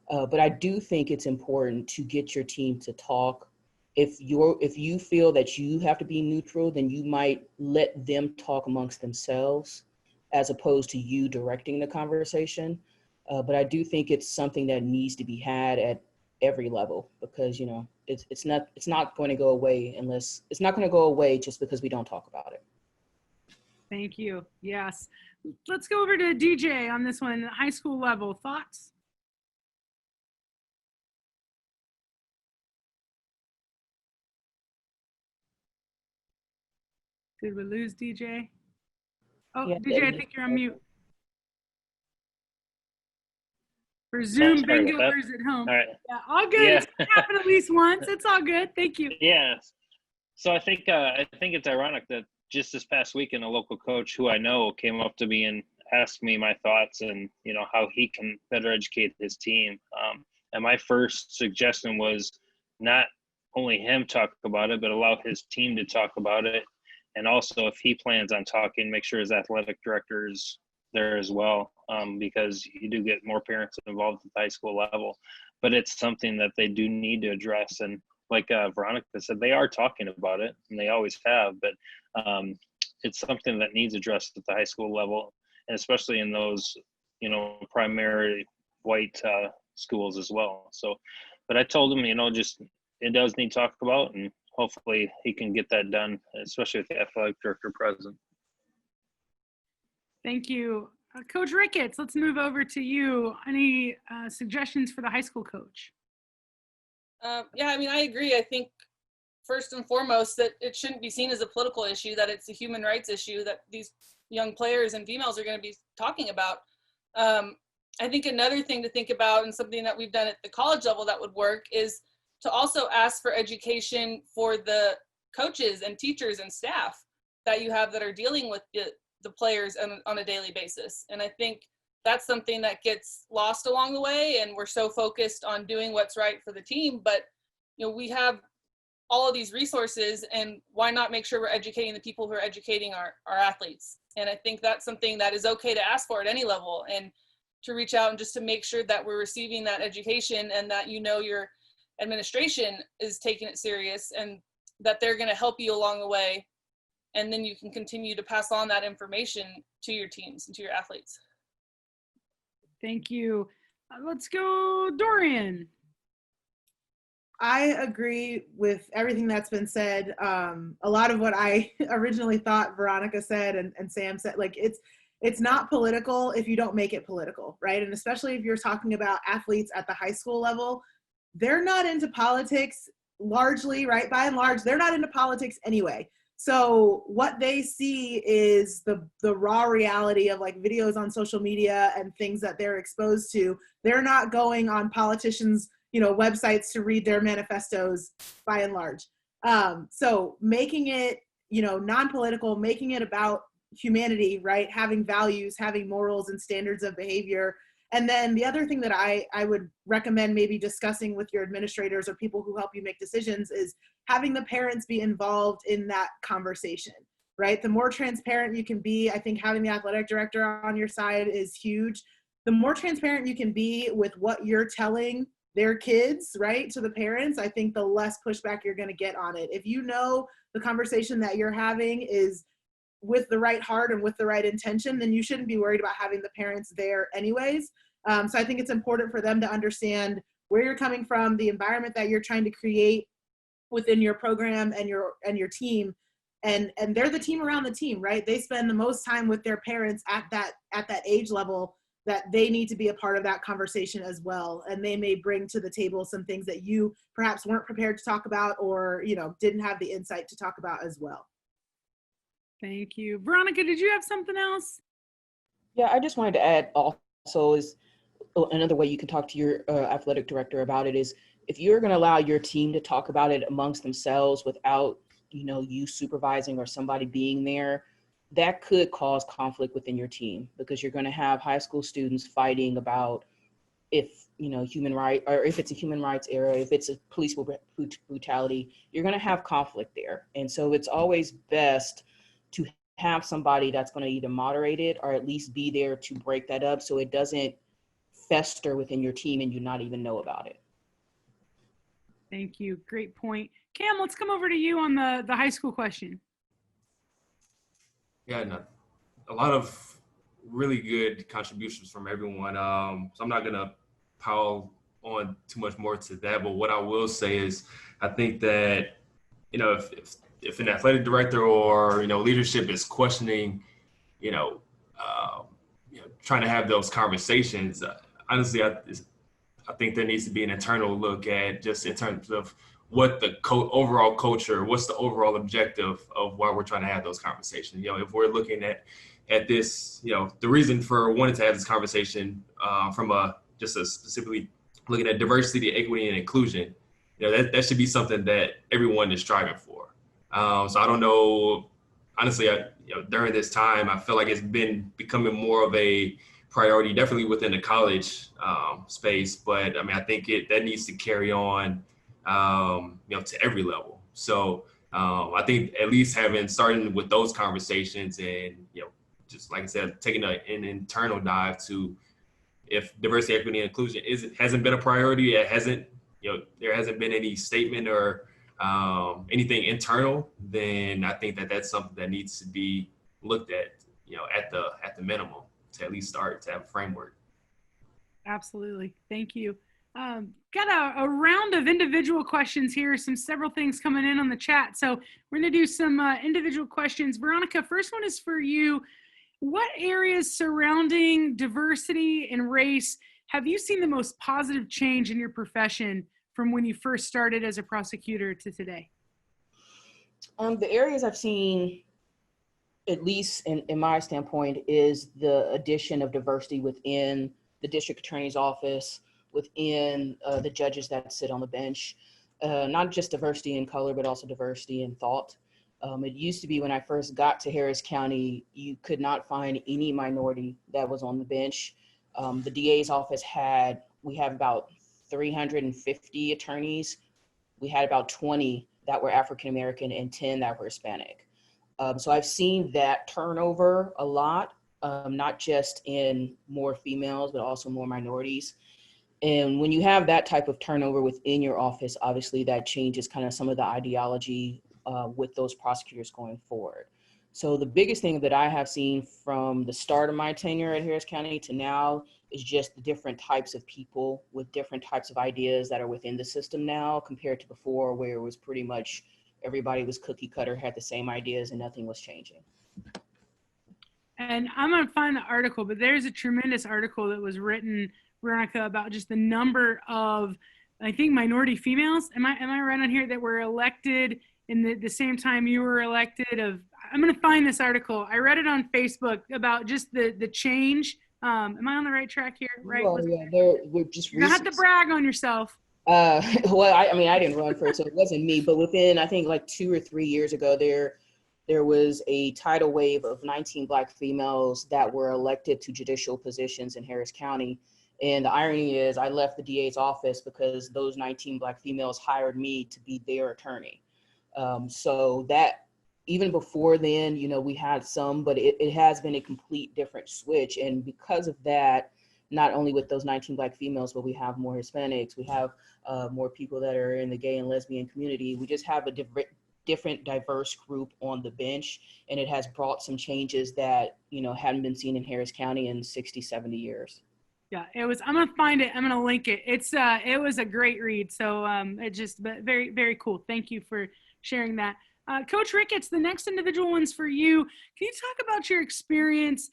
But I do think it's important to get your team to talk. If you feel that you have to be neutral, then you might let them talk amongst themselves as opposed to you directing the conversation. But I do think it's something that needs to be had at every level, because, you know, it's not going to go away just because we don't talk about it. Thank you. Yes. Let's go over to DJ on this one, high school level. Thoughts? Did we lose DJ? Oh, Yeah, DJ, I think you're on mute. For Zoom bingoers at home. All right. Yeah, all good. Yeah. It's gonna happen at least once. It's all good. Thank you. Yeah. So I think it's ironic that just this past weekend, a local coach who I know came up to me and asked me my thoughts and, you know, how he can better educate his team. And my first suggestion was not only him talk about it, but allow his team to talk about it. And also, if he plans on talking, make sure his athletic director is there as well, because you do get more parents involved at the high school level. But it's something that they do need to address. And like Veronica said, they are talking about it, and they always have. But it's something that needs addressed at the high school level, and especially in those, you know, primarily white schools as well. So, but I told him, you know, just it does need to talk about, and hopefully he can get that done, especially with the athletic director present. Thank you. Coach Ricketts, let's move over to you. Any suggestions for the high school coach? Yeah, I mean, I agree. I think first and foremost that it shouldn't be seen as a political issue, that it's a human rights issue that these young players and females are going to be talking about. I think another thing to think about, and something that we've done at the college level that would work, is to also ask for education for the coaches and teachers and staff that you have that are dealing with the players on a daily basis. And I think that's something that gets lost along the way, and we're so focused on doing what's right for the team. But, you know, we have all of these resources, and why not make sure we're educating the people who are educating our athletes? And I think that's something that is okay to ask for at any level, and to reach out and just to make sure that we're receiving that education, and that, you know, your administration is taking it serious, and that they're going to help you along the way. And then you can continue to pass on that information to your teams and to your athletes. Thank you. Let's go, Dorian. I agree with everything that's been said. A lot of what I originally thought Veronica said and Sam said, like, it's not political if you don't make it political, right? And especially if you're talking about athletes at the high school level, they're not into politics largely, right? By and large, they're not into politics anyway. So what they see is the raw reality of like videos on social media and things that they're exposed to. They're not going on politicians, you know, websites to read their manifestos by and large. So making it, you know, non-political, making it about humanity, right? Having values, having morals and standards of behavior. And then the other thing that I would recommend maybe discussing with your administrators or people who help you make decisions is having the parents be involved in that conversation, right? The more transparent you can be, I think having the athletic director on your side is huge. The more transparent you can be with what you're telling their kids, right, to the parents, I think the less pushback you're going to get on it. If you know the conversation that you're having is with the right heart and with the right intention, then you shouldn't be worried about having the parents there anyways. So I think it's important for them to understand where you're coming from, the environment that you're trying to create within your program and your team, and they're the team around the team, right? They spend the most time with their parents at that age level, that they need to be a part of that conversation as well. And they may bring to the table some things that you perhaps weren't prepared to talk about, or, you know, didn't have the insight to talk about as well. Thank you. Veronica, did you have something else? Yeah, I just wanted to add also is another way you can talk to your athletic director about it is if you're going to allow your team to talk about it amongst themselves without, you know, you supervising or somebody being there, that could cause conflict within your team, because you're going to have high school students fighting about if, you know, human right, or if it's a human rights area, if it's a police brutality, you're going to have conflict there. And so it's always best to have somebody that's going to either moderate it or at least be there to break that up, so it doesn't fester within your team and you not even know about it. Thank you. Great point. Cam, let's come over to you on the high school question. Yeah, no, a lot of really good contributions from everyone. So I'm not gonna pile on too much more to that, but what I will say is I think that, you know, if an athletic director or, you know, leadership is questioning, you know, trying to have those conversations, honestly, I think there needs to be an internal look at just in terms of what the overall culture, what's the overall objective of why we're trying to have those conversations. You know, if we're looking at this, you know, the reason for wanting to have this conversation from specifically looking at diversity, equity, and inclusion, you know, that should be something that everyone is striving for. So I don't know. Honestly, during this time, I feel like it's been becoming more of a priority, definitely within the college space. But I mean, I think that needs to carry on, to every level. So I think at least starting with those conversations and, just like I said, taking an internal dive to if diversity, equity, and inclusion hasn't been a priority, it hasn't, there hasn't been any statement or anything internal, then I think that's something that needs to be looked at, at the minimum to at least start to have a framework. Absolutely. Thank you. Got a round of individual questions here, several things coming in on the chat. So we're going to do some individual questions. Veronica, first one is for you. What areas surrounding diversity and race have you seen the most positive change in your profession from when you first started as a prosecutor to today? The areas I've seen, at least in my standpoint, is the addition of diversity within the district attorney's office, within the judges that sit on the bench, not just diversity in color, but also diversity in thought. It used to be when I first got to Harris County, you could not find any minority that was on the bench. The DA's office we have about 350 attorneys. We had about 20 that were African-American and 10 that were Hispanic. So I've seen that turnover a lot, not just in more females, but also more minorities. And when you have that type of turnover within your office, obviously that changes kind of some of the ideology with those prosecutors going forward. So the biggest thing that I have seen from the start of my tenure at Harris County to now is just the different types of people with different types of ideas that are within the system now compared to before, where it was pretty much everybody was cookie cutter, had the same ideas and nothing was changing. And I'm going to find the article, but there's a tremendous article that was written, Veronica, about just the number of, I think, minority females. Am I right on here that were elected in the same time you were elected? I'm going to find this article. I read it on Facebook about just the change. Am I on the right track here? Right? Well, yeah, we're just. You don't have to brag on yourself. Well, I mean, I didn't run for it, so it wasn't me. But within, I think, like 2 or 3 years ago, there was a tidal wave of 19 Black females that were elected to judicial positions in Harris County. And the irony is, I left the DA's office because those 19 Black females hired me to be their attorney. So that, even before then, we had some, but it has been a complete different switch. And because of that, not only with those 19 Black females, but we have more Hispanics, we have more people that are in the gay and lesbian community. We just have a different diverse group on the bench, and it has brought some changes that, hadn't been seen in Harris County in 60, 70 years. Yeah, I'm going to find it. I'm going to link it. It was a great read. So it just very, very cool. Thank you for sharing that. Coach Ricketts, the next individual one's for you. Can you talk about your experience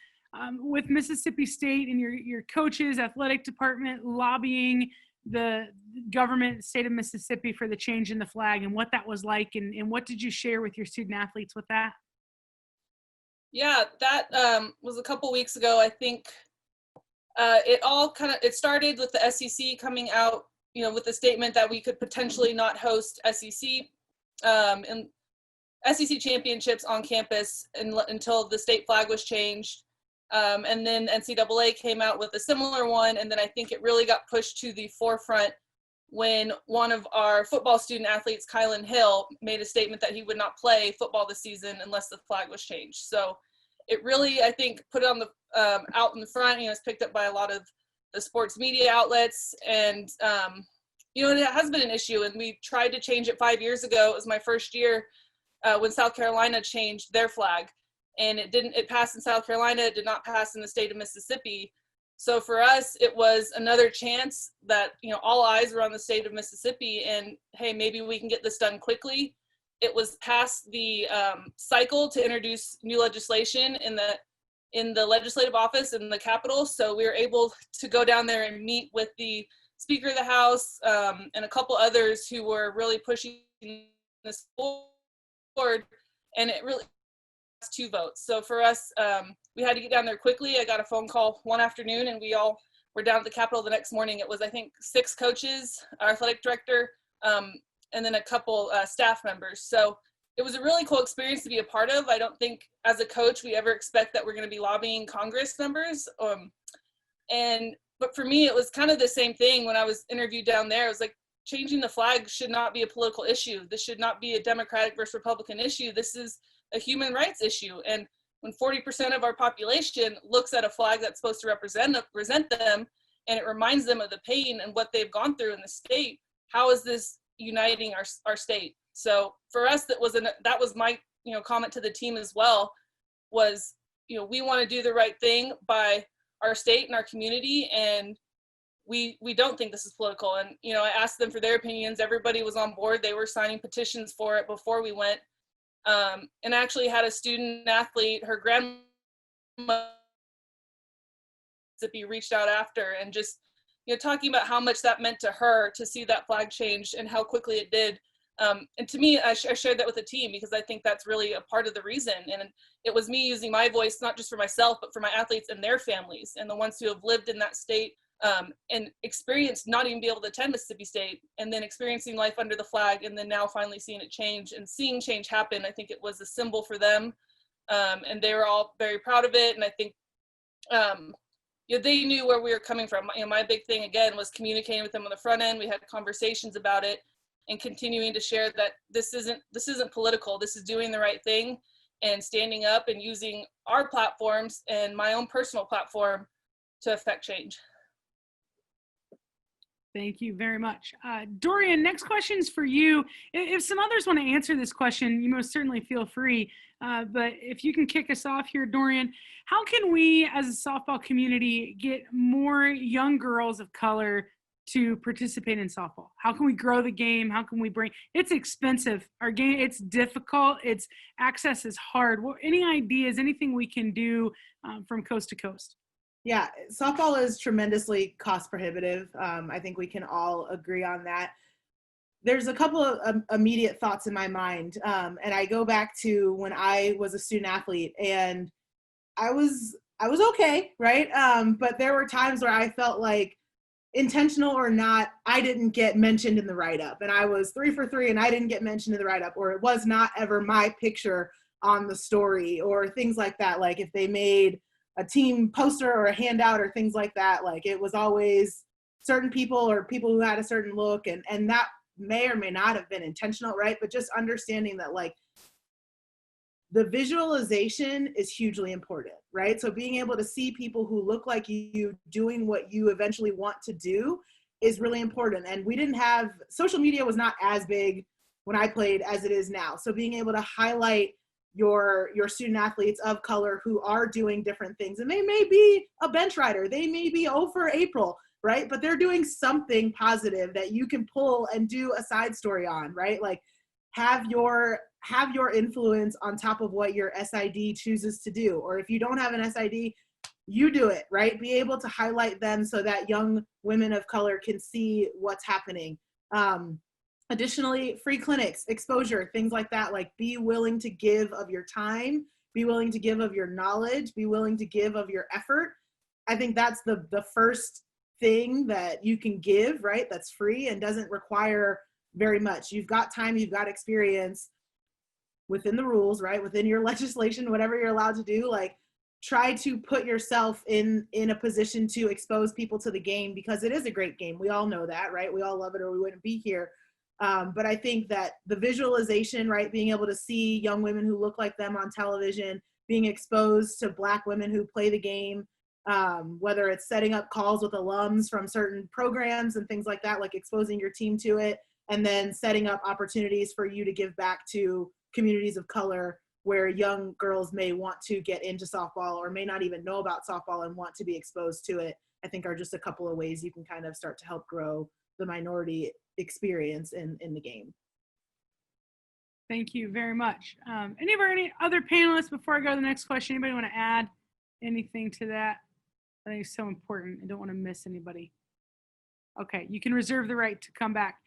with Mississippi State and your coaches, athletic department, lobbying the government, state of Mississippi for the change in the flag and what that was like, and what did you share with your student athletes with that? Yeah, that was a couple weeks ago. I think it started with the SEC coming out, with the statement that we could potentially not host SEC and SEC championships on campus until the state flag was changed. And then NCAA came out with a similar one. And then I think it really got pushed to the forefront when one of our football student athletes, Kylan Hill, made a statement that he would not play football this season unless the flag was changed. So it really, I think, put it on the out in the front. It's picked up by a lot of the sports media outlets. And, it has been an issue. And we tried to change it 5 years ago. It was my first year when South Carolina changed their flag. And it passed in South Carolina. It did not pass in the state of Mississippi. So for us, it was another chance that, all eyes were on the state of Mississippi and, hey, maybe we can get this done quickly. It was past the cycle to introduce new legislation in the legislative office in the Capitol. So we were able to go down there and meet with the Speaker of the House and a couple others who were really pushing this forward. And it really 2 votes. So for us, we had to get down there quickly. I got a phone call one afternoon and we all were down at the Capitol the next morning. It was, I think, 6 coaches, our athletic director, and then a couple staff members. So it was a really cool experience to be a part of. I don't think as a coach we ever expect that we're going to be lobbying Congress members. But for me, it was kind of the same thing when I was interviewed down there. It was like, changing the flag should not be a political issue. This should not be a Democratic versus Republican issue. This is a human rights issue. And when 40% of our population looks at a flag that's supposed to represent them, and it reminds them of the pain and what they've gone through in the state, how is this uniting our state? So for us, that was my comment to the team as well, was we want to do the right thing by our state and our community, and we don't think this is political. And I asked them for their opinions. Everybody was on board. They were signing petitions for it before we went. And I actually had a student athlete, her grandmother reached out after, and just talking about how much that meant to her to see that flag change and how quickly it did. And to me, I shared that with the team because I think that's really a part of the reason. And it was me using my voice, not just for myself, but for my athletes and their families and the ones who have lived in that state and experienced not even be able to attend Mississippi State, and then experiencing life under the flag, and then now finally seeing it change and seeing change happen. I think it was a symbol for them, and they were all very proud of it. And I think they knew where we were coming from. My big thing again was communicating with them on the front end. We had conversations about it and continuing to share that this isn't political. This is doing the right thing and standing up and using our platforms and my own personal platform to affect change. Thank you very much. Dorian, next question is for you. If some others want to answer this question, you most certainly feel free. But if you can kick us off here, Dorian, how can we as a softball community get more young girls of color to participate in softball? How can we grow the game? How can we it's expensive. Our game, it's difficult. Access is hard. Any ideas, anything we can do from coast to coast? Yeah, softball is tremendously cost prohibitive. I think we can all agree on that. There's a couple of immediate thoughts in my mind. And I go back to when I was a student athlete, and I was okay, right? But there were times where I felt like, intentional or not, I didn't get mentioned in the write-up, and I was 3 for 3 and I didn't get mentioned in the write-up, or it was not ever my picture on the story, or things like that. Like if they made a team poster or a handout or things like that, like it was always certain people or people who had a certain look, and that may or may not have been intentional, right? But just understanding that like the visualization is hugely important, right? So being able to see people who look like you doing what you eventually want to do is really important. And we didn't have, social media was not as big when I played as it is now. So being able to highlight your student athletes of color who are doing different things, and they may be a bench rider, they may be over April, right? But they're doing something positive that you can pull and do a side story on, right? Like have your influence on top of what your SID chooses to do. Or if you don't have an SID, you do it, right? Be able to highlight them so that young women of color can see what's happening. Additionally, free clinics, exposure, things like that. Like be willing to give of your time, be willing to give of your knowledge, be willing to give of your effort. I think that's the first thing that you can give, right? That's free and doesn't require very much. You've got time, you've got experience within the rules, right? Within your legislation, whatever you're allowed to do, like try to put yourself in a position to expose people to the game, because it is a great game. We all know that, right? We all love it or we wouldn't be here. But I think that the visualization, right? Being able to see young women who look like them on television, being exposed to Black women who play the game, whether it's setting up calls with alums from certain programs and things like that, like exposing your team to it, and then setting up opportunities for you to give back to communities of color where young girls may want to get into softball or may not even know about softball and want to be exposed to it, I think are just a couple of ways you can kind of start to help grow the minority experience in the game. Thank you very much. Any other panelists before I go to the next question? Anybody want to add anything to that? I think it's so important. I don't want to miss anybody. Okay, you can reserve the right to come back.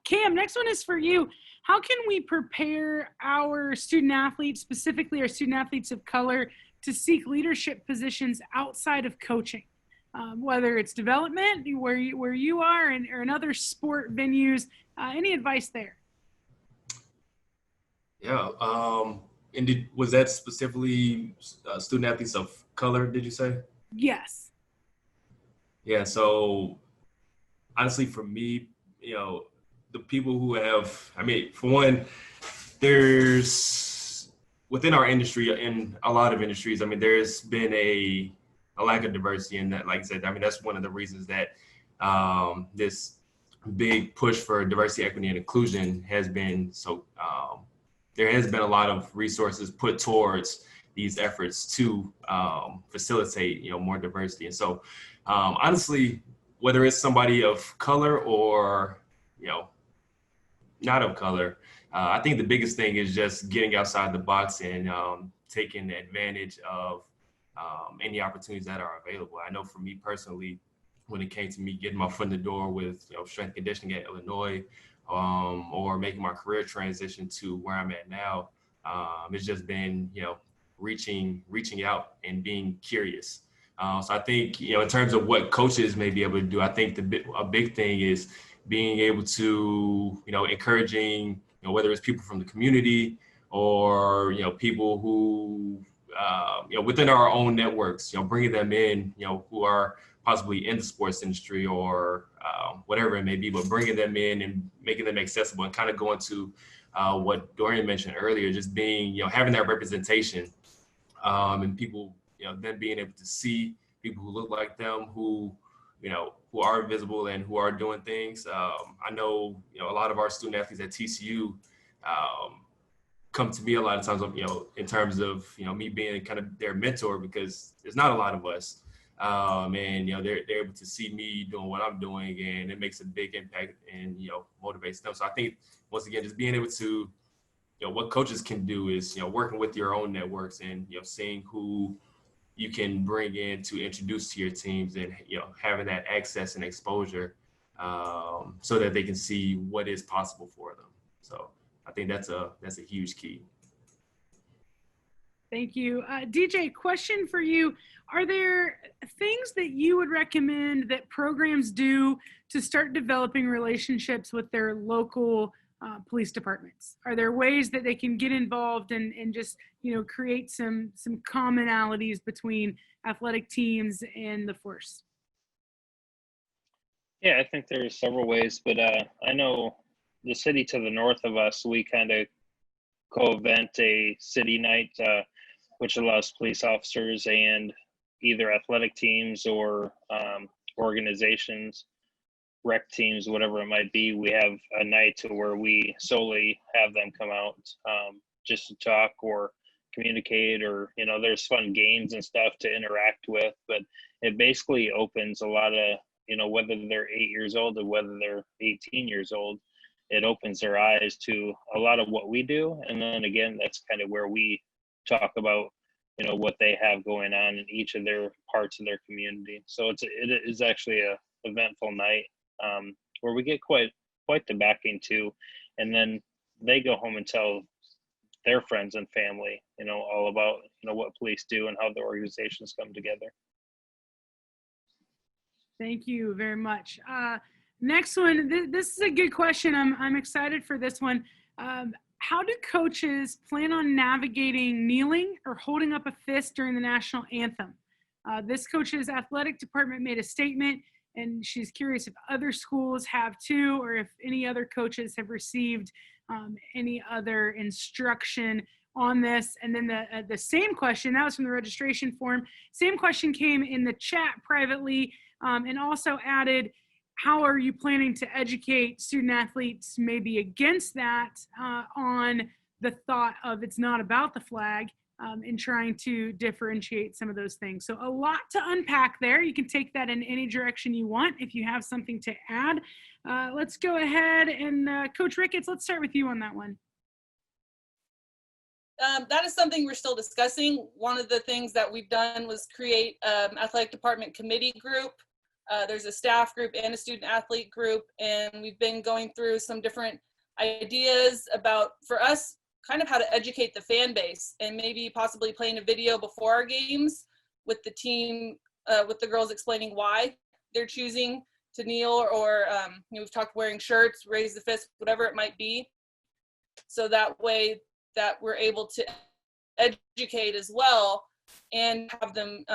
Cam, next one is for you. How can we prepare our student athletes, specifically our student athletes of color, to seek leadership positions outside of coaching? Whether it's development, where you are, or in other sport venues, any advice there? Yeah. And was that specifically student athletes of color, did you say? Yes. Yeah. So honestly, for me, the people who have, I mean, for one, there's within our industry, in a lot of industries, I mean, there's been a lack of diversity in that. Like I said, I mean, that's one of the reasons that this big push for diversity, equity, and inclusion has been so. There has been a lot of resources put towards these efforts to facilitate, more diversity. And so, honestly, whether it's somebody of color or, not of color, I think the biggest thing is just getting outside the box and taking advantage of any opportunities that are available. I know for me personally, when it came to me getting my foot in the door with strength and conditioning at Illinois, or making my career transition to where I'm at now, it's just been reaching out and being curious. So I think in terms of what coaches may be able to do, I think a big thing is being able to encouraging whether it's people from the community or people who within our own networks, bringing them in, who are possibly in the sports industry or whatever it may be, but bringing them in and making them accessible and kind of going to what Dorian mentioned earlier, just being, having that representation and people, then being able to see people who look like them, who are visible and who are doing things. I know, a lot of our student athletes at TCU come to me a lot of times, in terms of, me being kind of their mentor, because there's not a lot of us. And they're able to see me doing what I'm doing, and it makes a big impact and motivates them. So I think once again, just being able to what coaches can do is working with your own networks and seeing who you can bring in to introduce to your teams, and having that access and exposure so that they can see what is possible for them. So I think that's a huge key. Thank you. DJ, question for you. Are there things that you would recommend that programs do to start developing relationships with their local police departments? Are there ways that they can get involved and just, create some commonalities between athletic teams and the force? Yeah, I think there's several ways, but I know the city to the north of us, we kind of co-event a city night, which allows police officers and either athletic teams or organizations, rec teams, whatever it might be. We have a night to where we solely have them come out just to talk or communicate, or there's fun games and stuff to interact with, but it basically opens a lot of whether they're 8 years old or whether they're 18 years old, it opens their eyes to a lot of what we do. And then again, that's kind of where we talk about what they have going on in each of their parts of their community. So it is actually a eventful night where we get quite the backing too, and then they go home and tell their friends and family all about what police do and how the organizations come together. Thank you very much. Next one, this is a good question. I'm excited for this one. How do coaches plan on navigating kneeling or holding up a fist during the national anthem? This coach's athletic department made a statement, and she's curious if other schools have too, or if any other coaches have received any other instruction on this. And then the same question, that was from the registration form, same question came in the chat privately, and also added, how are you planning to educate student athletes maybe against that on the thought of it's not about the flag, and trying to differentiate some of those things. So a lot to unpack there. You can take that in any direction you want if you have something to add. Let's go ahead and Coach Ricketts, let's start with you on that one. That is something we're still discussing. One of the things that we've done was create athletic department committee group. There's a staff group and a student athlete group, and we've been going through some different ideas about, for us, kind of how to educate the fan base, and maybe possibly playing a video before our games with the team, with the girls explaining why they're choosing to kneel, or we've talked wearing shirts, raise the fist, whatever it might be. So that way that we're able to educate as well and have them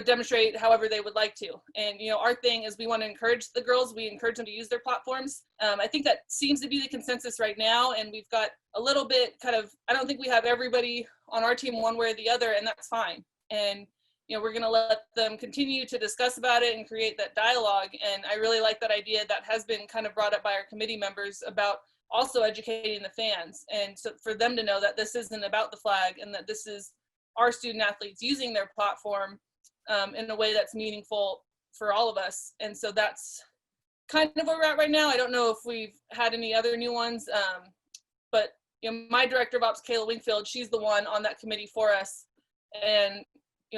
demonstrate however they would like to. And our thing is we want to encourage the girls, we encourage them to use their platforms. I think that seems to be the consensus right now, and we've got a little bit I don't think we have everybody on our team one way or the other, and that's fine. And we're going to let them continue to discuss about it and create that dialogue. And I really like that idea that has been kind of brought up by our committee members about also educating the fans, and so for them to know that this isn't about the flag and that this is our student athletes using their platform in a way that's meaningful for all of us. And so that's kind of where we're at right now. I don't know if we've had any other new ones, but my director of ops, Kayla Wingfield, she's the one on that committee for us. And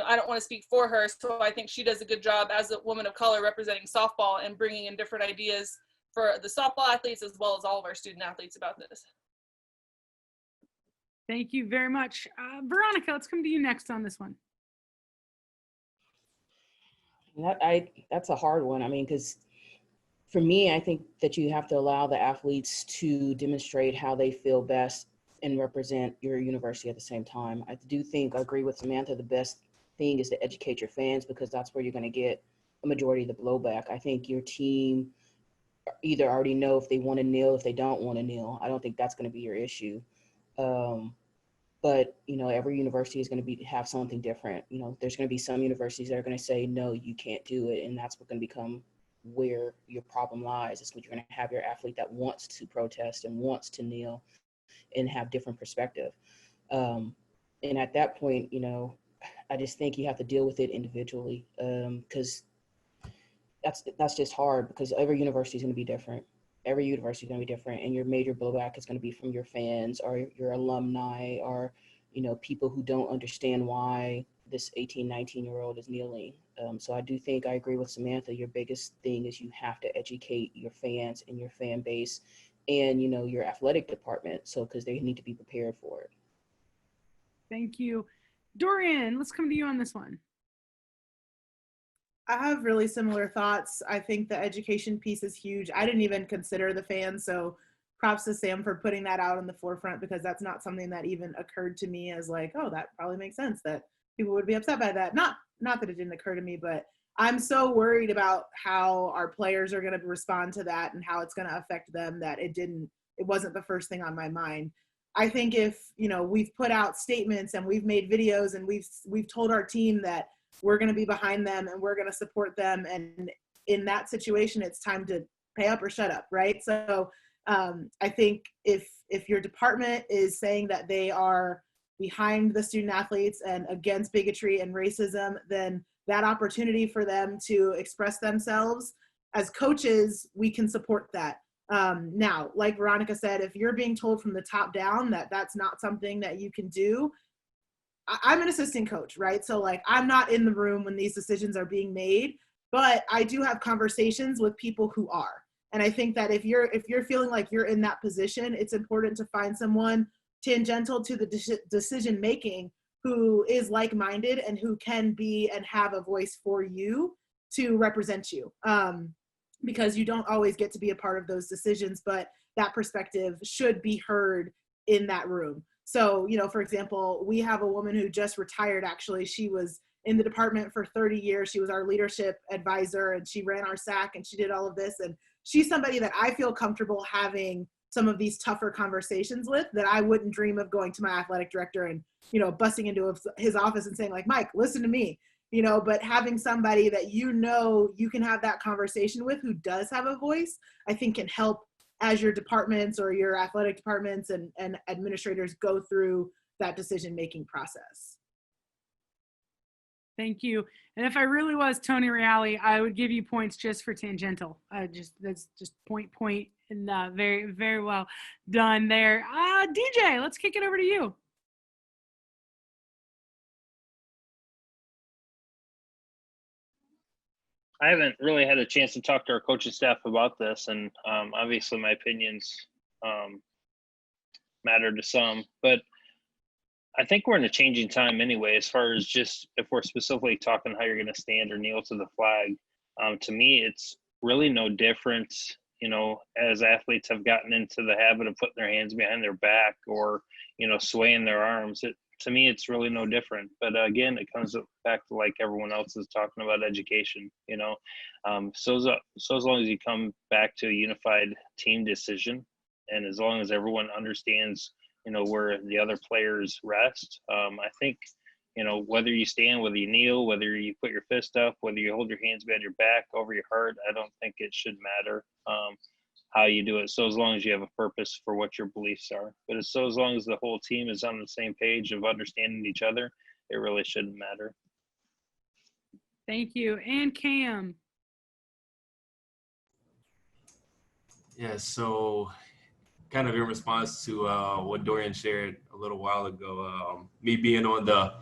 I don't want to speak for her, so I think she does a good job as a woman of color representing softball and bringing in different ideas for the softball athletes as well as all of our student athletes about this. Thank you very much. Veronica, let's come to you next on this one. That's a hard one. I mean, because for me, I think that you have to allow the athletes to demonstrate how they feel best and represent your university at the same time. I agree with Samantha, the best thing is to educate your fans, because that's where you're going to get a majority of the blowback. I think your team either already know if they want to kneel, if they don't want to kneel. I don't think that's going to be your issue. But every university is going to have something different. There's going to be some universities that are going to say, no, you can't do it. And that's what's going to become where your problem lies. It's when you're going to have your athlete that wants to protest and wants to kneel and have different perspective. And at that point, I just think you have to deal with it individually, because that's just hard, because every university is going to be different. Every university is going to be different, and your major blowback is going to be from your fans or your alumni or, people who don't understand why this 18, 19-year-old is kneeling. So I do think I agree with Samantha. Your biggest thing is you have to educate your fans and your fan base and, your athletic department, because they need to be prepared for it. Thank you. Dorian, let's come to you on this one. I have really similar thoughts. I think the education piece is huge. I didn't even consider the fans, so props to Sam for putting that out in the forefront, because that's not something that even occurred to me as like, oh, that probably makes sense that people would be upset by that. Not that it didn't occur to me, but I'm so worried about how our players are going to respond to that and how it's going to affect them that it wasn't the first thing on my mind. I think if, we've put out statements and we've made videos and we've told our team that we're going to be behind them and we're going to support them, and in that situation, it's time to pay up or shut up, right? So I think if your department is saying that they are behind the student athletes and against bigotry and racism, then that opportunity for them to express themselves as coaches, we can support that. Now, like Veronica said, if you're being told from the top down that that's not something that you can do, I'm an assistant coach, right? So like, I'm not in the room when these decisions are being made, but I do have conversations with people who are. And I think that if you're feeling like you're in that position, it's important to find someone tangential to the decision making who is like-minded and who can be and have a voice for you to represent you. Because you don't always get to be a part of those decisions, but that perspective should be heard in that room. So, for example, we have a woman who just retired, actually. She was in the department for 30 years. She was our leadership advisor, and she ran our SAC, and she did all of this. And she's somebody that I feel comfortable having some of these tougher conversations with, that I wouldn't dream of going to my athletic director and, busting into his office and saying like, Mike, listen to me. But having somebody that you can have that conversation with who does have a voice, I think can help as your departments or your athletic departments and administrators go through that decision-making process. Thank you. And if I really was Tony Reale, I would give you points just for tangential. That's just point, and very, very well done there. DJ, let's kick it over to you. I haven't really had a chance to talk to our coaching staff about this, and obviously my opinions matter to some, but I think we're in a changing time anyway, as far as just if we're specifically talking how you're going to stand or kneel to the flag. To me, it's really no different you know, as athletes have gotten into the habit of putting their hands behind their back or, you know, swaying their arms, to me, it's really no different. But again, it comes back to like everyone else is talking about education, you know. So as long as you come back to a unified team decision, and as long as everyone understands, you know, where the other players rest, I think, you know, whether you stand, whether you kneel, whether you put your fist up, whether you hold your hands behind your back over your heart, I don't think it should matter how you do it. So as long as you have a purpose for what your beliefs are. But as long as the whole team is on the same page of understanding each other, it really shouldn't matter. Thank you. And Cam. Yeah, so kind of in response to what Dorian shared a little while ago, me being on the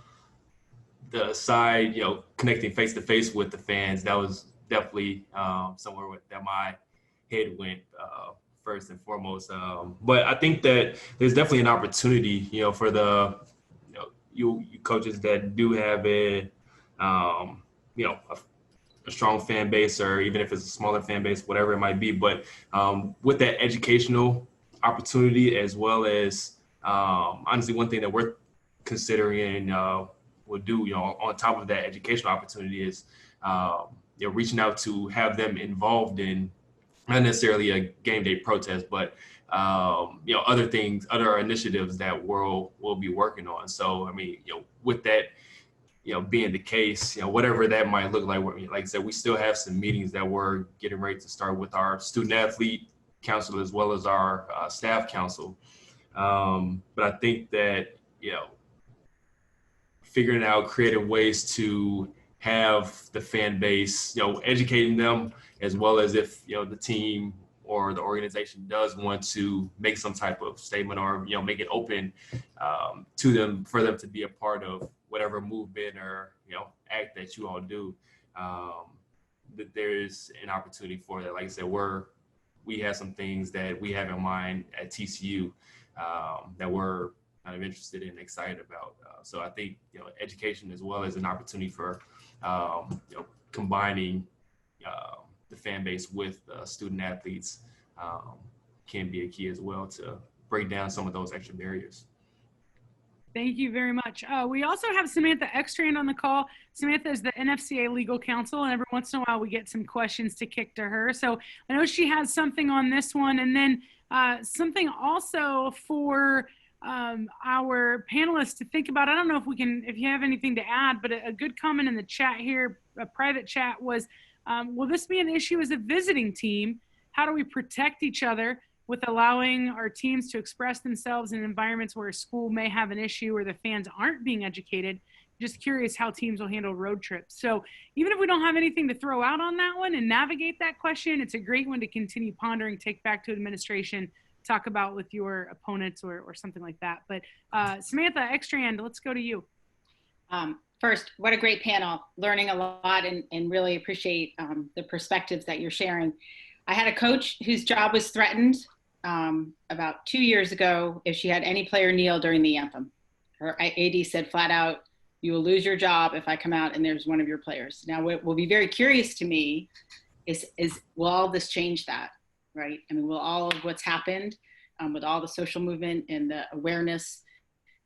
side, you know, connecting face to face with the fans, that was definitely somewhere that my head went first and foremost. But I think that there's definitely an opportunity, you know, for the, you know, you coaches that do have a, you know, a strong fan base, or even if it's a smaller fan base, whatever it might be. But with that educational opportunity, as well as honestly, one thing that we're considering will do, you know, on top of that educational opportunity is, you know, reaching out to have them involved in not necessarily a game day protest, but you know, other things, other initiatives that we'll be working on. So, I mean, you know, with that, you know, being the case, you know, whatever that might look like, like I said, we still have some meetings that we're getting ready to start with our student athlete council as well as our staff council. But I think that, you know, figuring out creative ways to have the fan base, you know, educating them, as well as if, you know, the team or the organization does want to make some type of statement or, you know, make it open to them, for them to be a part of whatever movement or, you know, act that you all do, that there's an opportunity for that. Like I said, we have some things that we have in mind at TCU that we're kind of interested in and excited about. So I think, you know, education as well as an opportunity for, you know, combining the fan base with student athletes can be a key as well to break down some of those extra barriers. Thank you very much. We also have Samantha Ekstrand on the call. Samantha is the NFCA legal counsel, and every once in a while we get some questions to kick to her. So I know she has something on this one, and then something also for our panelists to think about. I don't know if you have anything to add, but a good comment in the chat here, a private chat, was, will this be an issue as a visiting team? How do we protect each other with allowing our teams to express themselves in environments where a school may have an issue or the fans aren't being educated? Just curious how teams will handle road trips. So even if we don't have anything to throw out on that one and navigate that question, it's a great one to continue pondering, take back to administration, talk about with your opponents or something like that. But Samantha Ekstrand, let's go to you. First, what a great panel, learning a lot and really appreciate the perspectives that you're sharing. I had a coach whose job was threatened about 2 years ago if she had any player kneel during the anthem. Her AD said flat out, "You will lose your job if I come out and there's one of your players." Now, what will be very curious to me is will all this change that, right? I mean, will all of what's happened with all the social movement and the awareness,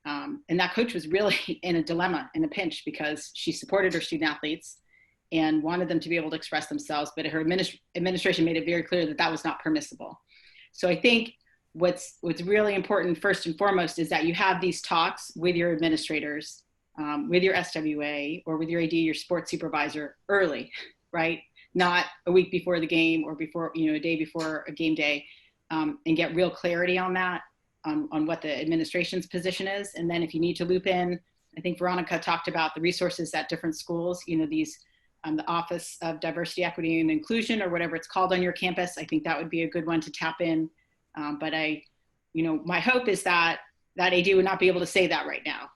and that coach was really in a dilemma, in a pinch, because she supported her student athletes and wanted them to be able to express themselves, but her administration made it very clear that that was not permissible. So I think what's really important, first and foremost, is that you have these talks with your administrators, with your SWA, or with your AD, your sports supervisor, early, right? Not a week before the game or before, you know, a day before a game day, and get real clarity on that, on what the administration's position is. And then if you need to loop in, I think Veronica talked about the resources at different schools, you know, these, the Office of Diversity, Equity, and Inclusion, or whatever it's called on your campus. I think that would be a good one to tap in. But you know, my hope is that AD would not be able to say that right now,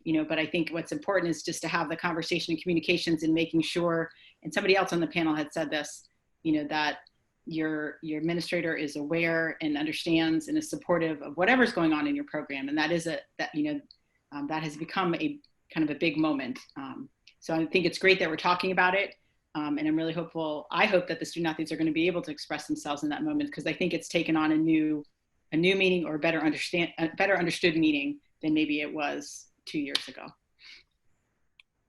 you know, but I think what's important is just to have the conversation and communications and making sure, and somebody else on the panel had said this, you know, that your administrator is aware and understands and is supportive of whatever's going on in your program. And that is that has become a kind of a big moment. So I think it's great that we're talking about it. And I'm really hopeful. I hope that the student athletes are going to be able to express themselves in that moment, because I think it's taken on a new meaning, or a better understood meaning than maybe it was 2 years ago.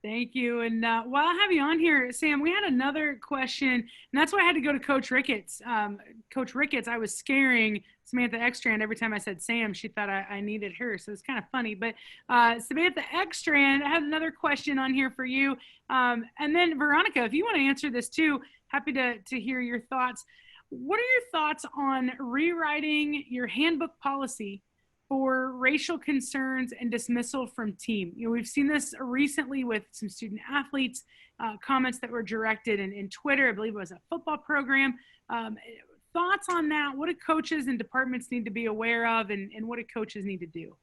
Thank you. And while I have you on here, Sam, we had another question, and that's why I had to go to Coach Ricketts. Coach Ricketts, I was scaring Samantha Ekstrand every time I said Sam. She thought I needed her, so it's kind of funny. But Samantha Ekstrand, I had another question on here for you. And then Veronica, if you want to answer this too, happy to hear your thoughts. What are your thoughts on rewriting your handbook policy for racial concerns and dismissal from team? You know, we've seen this recently with some student athletes, comments that were directed in Twitter. I believe it was a football program. Thoughts on that? What do coaches and departments need to be aware of, and what do coaches need to do?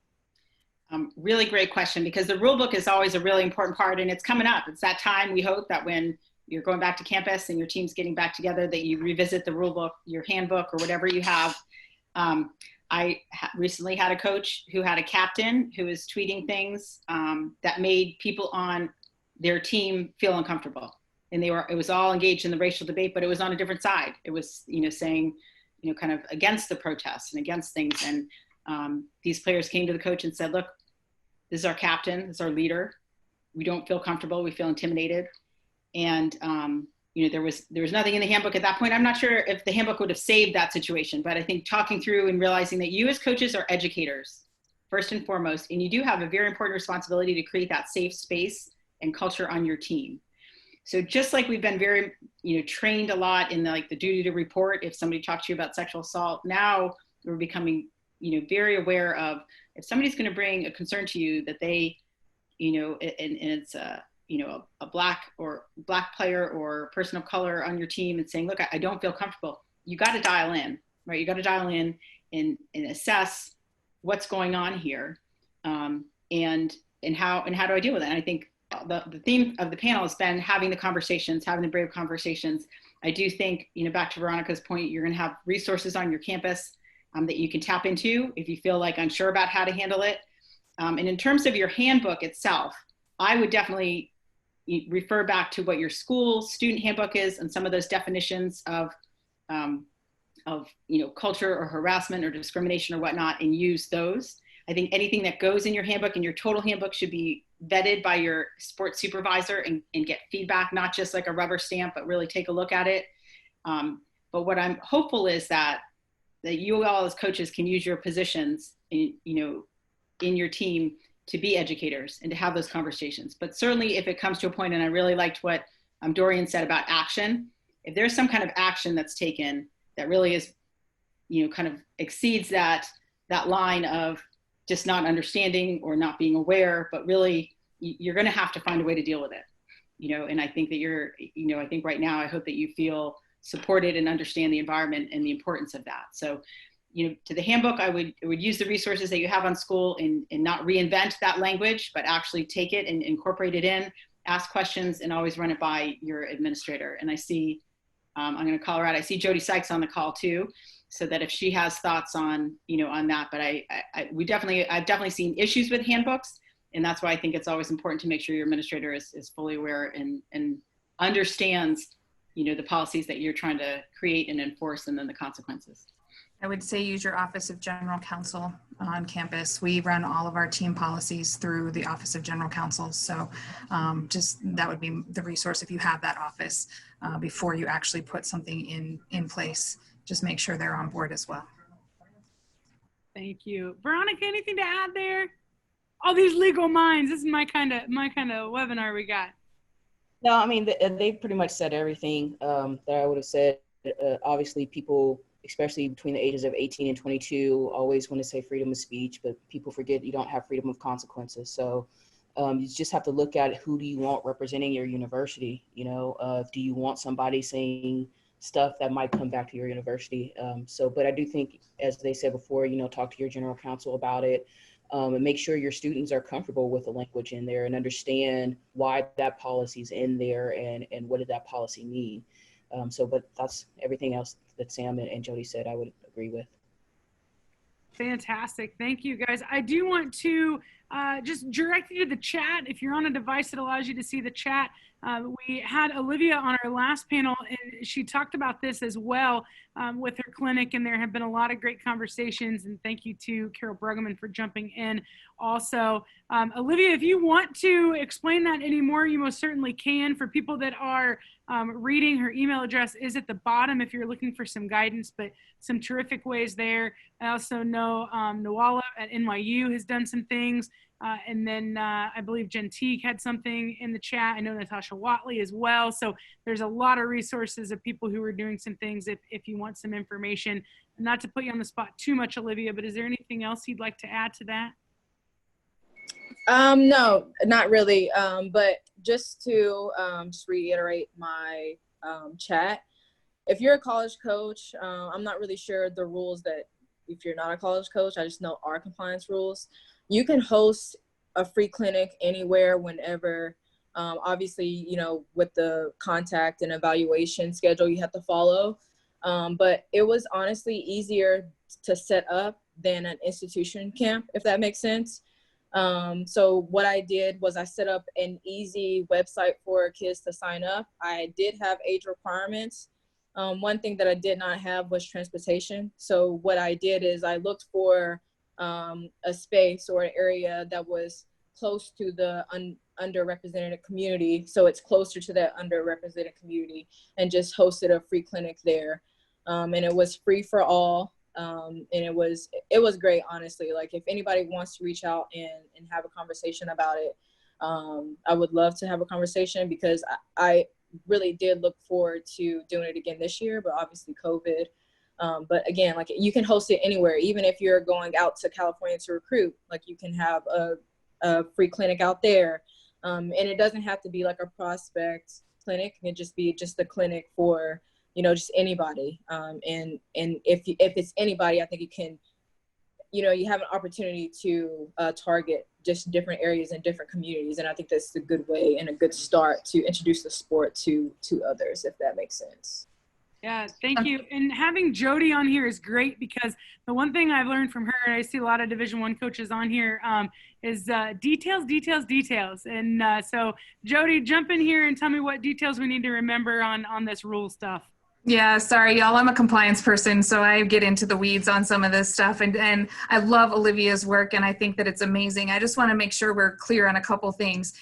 Really great question, because the rule book is always a really important part, and it's coming up. It's that time, we hope, that when you're going back to campus and your team's getting back together, that you revisit the rule book, your handbook, or whatever you have. I recently had a coach who had a captain who was tweeting things that made people on their team feel uncomfortable. And it was all engaged in the racial debate, but it was on a different side. It was, saying, kind of against the protests and against things. And these players came to the coach and said, look, this is our captain, this is our leader. We don't feel comfortable, we feel intimidated. And there was nothing in the handbook at that point. I'm not sure if the handbook would have saved that situation, but I think talking through and realizing that you as coaches are educators, first and foremost, and you do have a very important responsibility to create that safe space and culture on your team. So just like we've been very, trained a lot in the duty to report if somebody talks to you about sexual assault, now we're becoming, very aware of, if somebody's going to bring a concern to you that they, and it's a black player or person of color on your team, and saying, look, I don't feel comfortable. You got to dial in, right? You got to dial in and assess what's going on here, and how do I deal with it? And I think the theme of the panel has been having the conversations, having the brave conversations. I do think, back to Veronica's point, you're going to have resources on your campus that you can tap into if you feel like unsure about how to handle it. And in terms of your handbook itself, I would definitely refer back to what your school student handbook is and some of those definitions of culture or harassment or discrimination or whatnot, and use those. I think anything that goes in your handbook and your total handbook should be vetted by your sports supervisor and get feedback, not just like a rubber stamp, but really take a look at it. But what I'm hopeful is that you all as coaches can use your positions in your team to be educators and to have those conversations. But certainly if it comes to a point, and I really liked what Dorian said about action, if there's some kind of action that's taken that really is, kind of exceeds that line of just not understanding or not being aware, but really you're going to have to find a way to deal with it, and I think that I think right now, I hope that you feel supported and understand the environment and the importance of that. So, to the handbook, I would use the resources that you have on school and not reinvent that language, but actually take it and incorporate it in, ask questions, and always run it by your administrator. And I see, I'm going to call her out. I see Jody Sykes on the call too, so that if she has thoughts on, on that, but I've definitely seen issues with handbooks. And that's why I think it's always important to make sure your administrator is fully aware and understands, the policies that you're trying to create and enforce, and then the consequences. I would say use your Office of General Counsel on campus. We run all of our team policies through the Office of General Counsel. So just that would be the resource if you have that office before you actually put something in place. Just make sure they're on board as well. Thank you. Veronica, anything to add there? All these legal minds. This is my kind of webinar we got. No, I mean, they pretty much said everything that I would have said. Obviously, people, especially between the ages of 18 and 22, always want to say freedom of speech, but people forget you don't have freedom of consequences. So you just have to look at who do you want representing your university. Do you want somebody saying stuff that might come back to your university? But I do think, as they said before, talk to your general counsel about it. And make sure your students are comfortable with the language in there and understand why that policy is in there and what did that policy mean. But that's everything else that Sam and Jody said I would agree with. Fantastic. Thank you, guys. I do want to just direct you to the chat. If you're on a device that allows you to see the chat, we had Olivia on our last panel, and she talked about this as well with her clinic, and there have been a lot of great conversations, and thank you to Carol Bruggeman for jumping in also. Olivia, if you want to explain that anymore, you most certainly can. For people that are reading, her email address is at the bottom if you're looking for some guidance, but some terrific ways there. I also know Nawala at NYU has done some things. And then I believe Gentique had something in the chat. I know Natasha Watley as well. So there's a lot of resources of people who are doing some things if you want some information. Not to put you on the spot too much, Olivia, but is there anything else you'd like to add to that? No, not really. But just to just reiterate my chat, if you're a college coach, I'm not really sure the rules that if you're not a college coach, I just know our compliance rules. You can host a free clinic anywhere, whenever, obviously, you know, with the contact and evaluation schedule you have to follow. But it was honestly easier to set up than an institution camp, if that makes sense. So what I did was I set up an easy website for kids to sign up. I did have age requirements. One thing that I did not have was transportation. So what I did is I looked for a space or an area that was close to the underrepresented community. So it's closer to that underrepresented community, and just hosted a free clinic there. And it was free for all. And it was great, honestly. Like, if anybody wants to reach out and have a conversation about it, I would love to have a conversation, because I really did look forward to doing it again this year, but obviously COVID. But again, like, you can host it anywhere, even if you're going out to California to recruit, like, you can have a free clinic out there. And it doesn't have to be like a prospect clinic. It can just be just a clinic for, you know, just anybody. And if it's anybody, I think you can, you know, you have an opportunity to target just different areas and different communities. And I think that's a good way and a good start to introduce the sport to others, if that makes sense. Yeah, thank you. And having Jody on here is great, because the one thing I've learned from her, and I see a lot of Division I coaches on here, is details, details, details. And so Jody, jump in here and tell me what details we need to remember on this rule stuff. Yeah, sorry, y'all. I'm a compliance person, so I get into the weeds on some of this stuff. And I love Olivia's work, and I think that it's amazing. I just want to make sure we're clear on a couple things.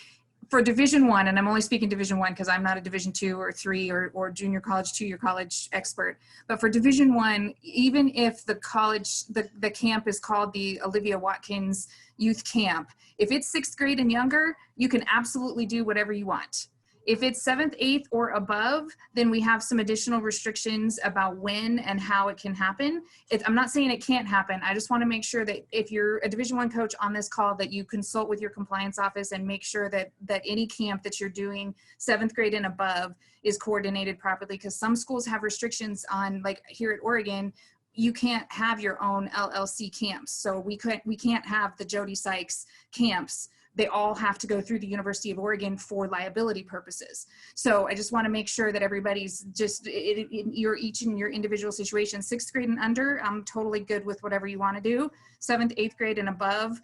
For Division I, and I'm only speaking Division I because I'm not a Division II or III or junior college, two-year college expert. But for Division I, even if the college, the camp is called the Olivia Watkins Youth Camp, if it's 6th grade and younger, you can absolutely do whatever you want. If it's 7th, 8th, or above, then we have some additional restrictions about when and how it can happen. I'm not saying it can't happen. I just want to make sure that if you're a Division I coach on this call, that you consult with your compliance office and make sure that any camp that you're doing 7th grade and above is coordinated properly, because some schools have restrictions on, like here at Oregon, you can't have your own LLC camps. So we can't have the Jody Sykes camps. They all have to go through the University of Oregon for liability purposes. So I just want to make sure that everybody's just, you're each in your individual situation. 6th grade and under, I'm totally good with whatever you want to do. 7th, 8th grade and above,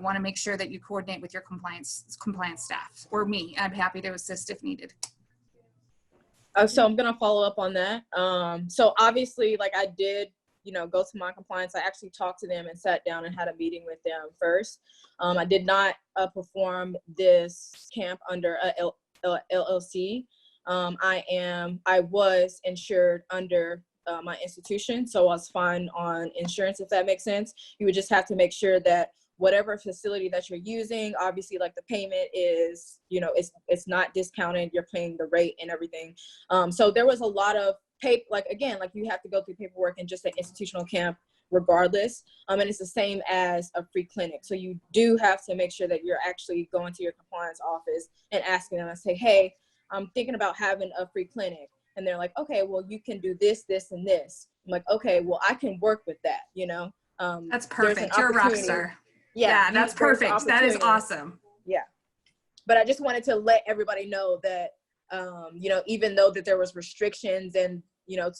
want to make sure that you coordinate with your compliance staff, or me. I'm happy to assist if needed. So I'm going to follow up on that. So obviously, like, I did, you know, go to my compliance. I actually talked to them and sat down and had a meeting with them first. I did not perform this camp under a LLC. I was insured under my institution, so I was fine on insurance, if that makes sense. You would just have to make sure that whatever facility that you're using, obviously, like, the payment is, you know, it's not discounted. You're paying the rate and everything. So there was a lot of like, again, like, you have to go through paperwork in just an institutional camp regardless. And it's the same as a free clinic. So you do have to make sure that you're actually going to your compliance office and asking them and say, hey, I'm thinking about having a free clinic. And they're like, okay, well, you can do this, this, and this. I'm like, okay, well, I can work with that, you know? That's perfect. You're a rock star. Yeah, that's perfect. That is awesome. Yeah. But I just wanted to let everybody know that, you know, even though that there was restrictions and, you know,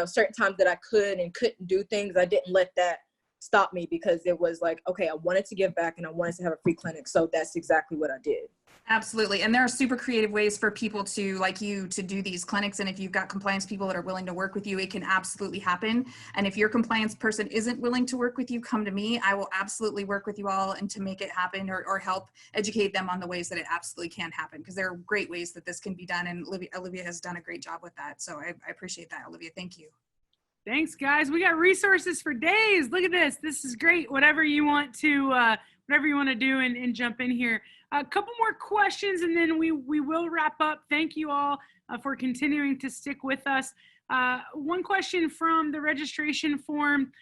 certain times that I could and couldn't do things, I didn't let that stop me, because it was like, okay, I wanted to give back and I wanted to have a free clinic. So that's exactly what I did. Absolutely. And there are super creative ways for people to, like you, to do these clinics. And if you've got compliance people that are willing to work with you, it can absolutely happen. And if your compliance person isn't willing to work with you, come to me. I will absolutely work with you all and to make it happen, or help educate them on the ways that it absolutely can happen, because there are great ways that this can be done. And Olivia has done a great job with that. So I appreciate that, Olivia. Thank you. Thanks, guys. We got resources for days. Look at this. This is great. Whatever you want to do and jump in here. A couple more questions, and then we will wrap up. Thank you all for continuing to stick with us. One question from the registration form.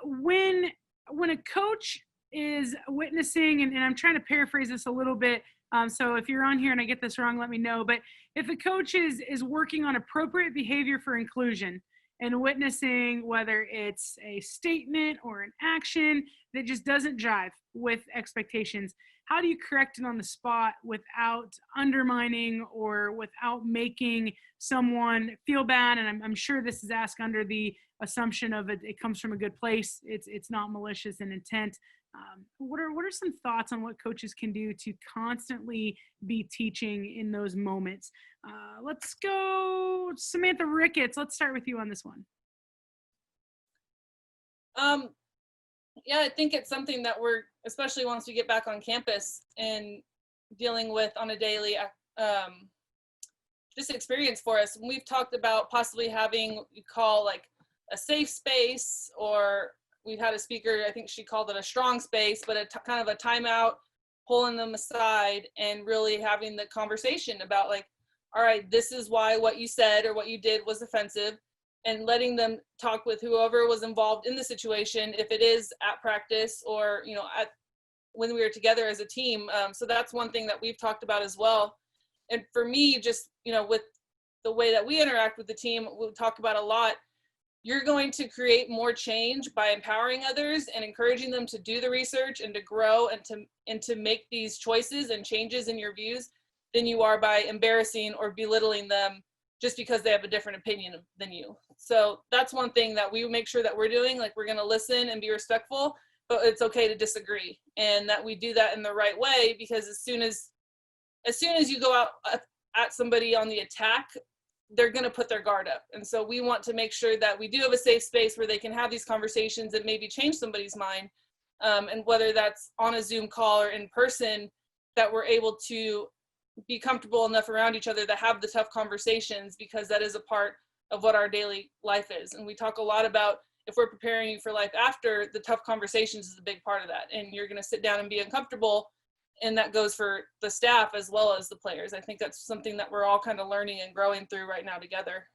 When a coach is witnessing, and I'm trying to paraphrase this a little bit, so if you're on here and I get this wrong, let me know. But if a coach is working on appropriate behavior for inclusion and witnessing whether it's a statement or an action that just doesn't jive with expectations, how do you correct it on the spot without undermining or without making someone feel bad? And I'm sure this is asked under the assumption of it comes from a good place. It's not malicious in intent. What are some thoughts on what coaches can do to constantly be teaching in those moments? Let's go, Samantha Ricketts. Let's start with you on this one. Yeah, I think it's something that we're, especially once we get back on campus and dealing with on a daily just experience for us. We've talked about possibly having what you call like a safe space, or we've had a speaker, I think she called it a strong space, but kind of a timeout, pulling them aside and really having the conversation about like, all right, this is why what you said or what you did was offensive, and letting them talk with whoever was involved in the situation, if it is at practice or, you know, when we were together as a team. So that's one thing that we've talked about as well. And for me, just, you know, with the way that we interact with the team, we'll talk about a lot. You're going to create more change by empowering others and encouraging them to do the research and to grow and to make these choices and changes in your views than you are by embarrassing or belittling them just because they have a different opinion than you. So that's one thing that we make sure that we're doing. Like, we're going to listen and be respectful, but it's okay to disagree, and that we do that in the right way, because as soon as you go out at somebody on the attack, they're going to put their guard up. And so we want to make sure that we do have a safe space where they can have these conversations and maybe change somebody's mind. And whether that's on a Zoom call or in person, that we're able to be comfortable enough around each other to have the tough conversations, because that is a part of what our daily life is. And we talk a lot about, if we're preparing you for life after, the tough conversations is a big part of that. And you're going to sit down and be uncomfortable. And that goes for the staff as well as the players. I think that's something that we're all kind of learning and growing through right now together.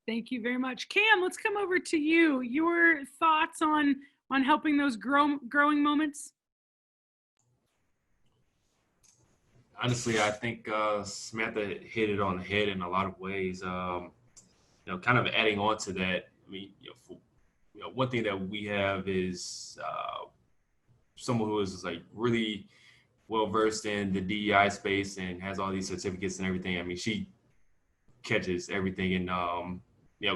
Thank you very much. Cam, let's come over to you. Your thoughts on helping those growing moments? Honestly, I think Samantha hit it on the head in a lot of ways. You know, kind of adding on to that, I mean, one thing that we have is someone who is like really well versed in the DEI space and has all these certificates and everything. I mean, she catches everything, and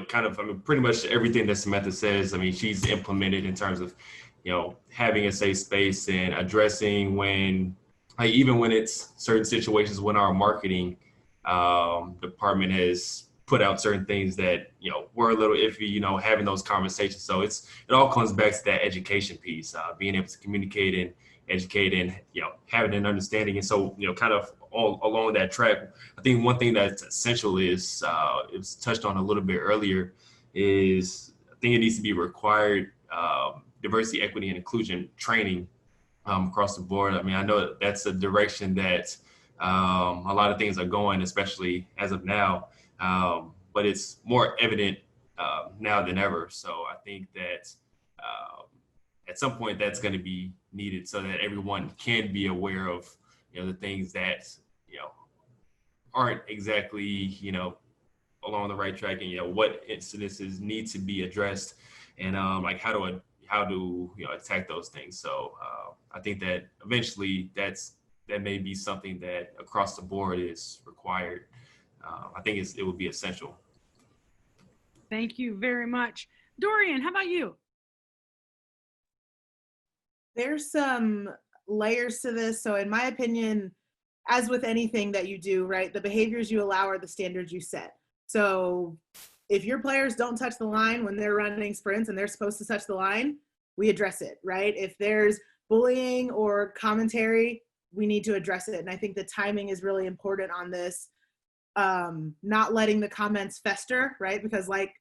kind of, I mean, pretty much everything that Samantha says, I mean, she's implemented in terms of, having a safe space and addressing when, like, even when it's certain situations when our marketing department has put out certain things that, were a little iffy, having those conversations. So it all comes back to that education piece, being able to communicate and educate and, having an understanding. And so, kind of all along that track, I think one thing that's essential is, it was touched on a little bit earlier, is I think it needs to be required diversity, equity, and inclusion training across the board. I mean, I know that's a direction that a lot of things are going, especially as of now, but it's more evident now than ever. So I think that at some point that's going to be needed so that everyone can be aware of, the things that, aren't exactly, along the right track, and, what incidences need to be addressed, and like how to attack those things. So I think that eventually that may be something that across the board is required. I think it would be essential. Thank you very much. Dorian, how about you? There's some layers to this. So in my opinion, as with anything that you do, right, the behaviors you allow are the standards you set. So if your players don't touch the line when they're running sprints and they're supposed to touch the line, we address it, right? If there's bullying or commentary, we need to address it. And I think the timing is really important on this. Not letting the comments fester, right? Because like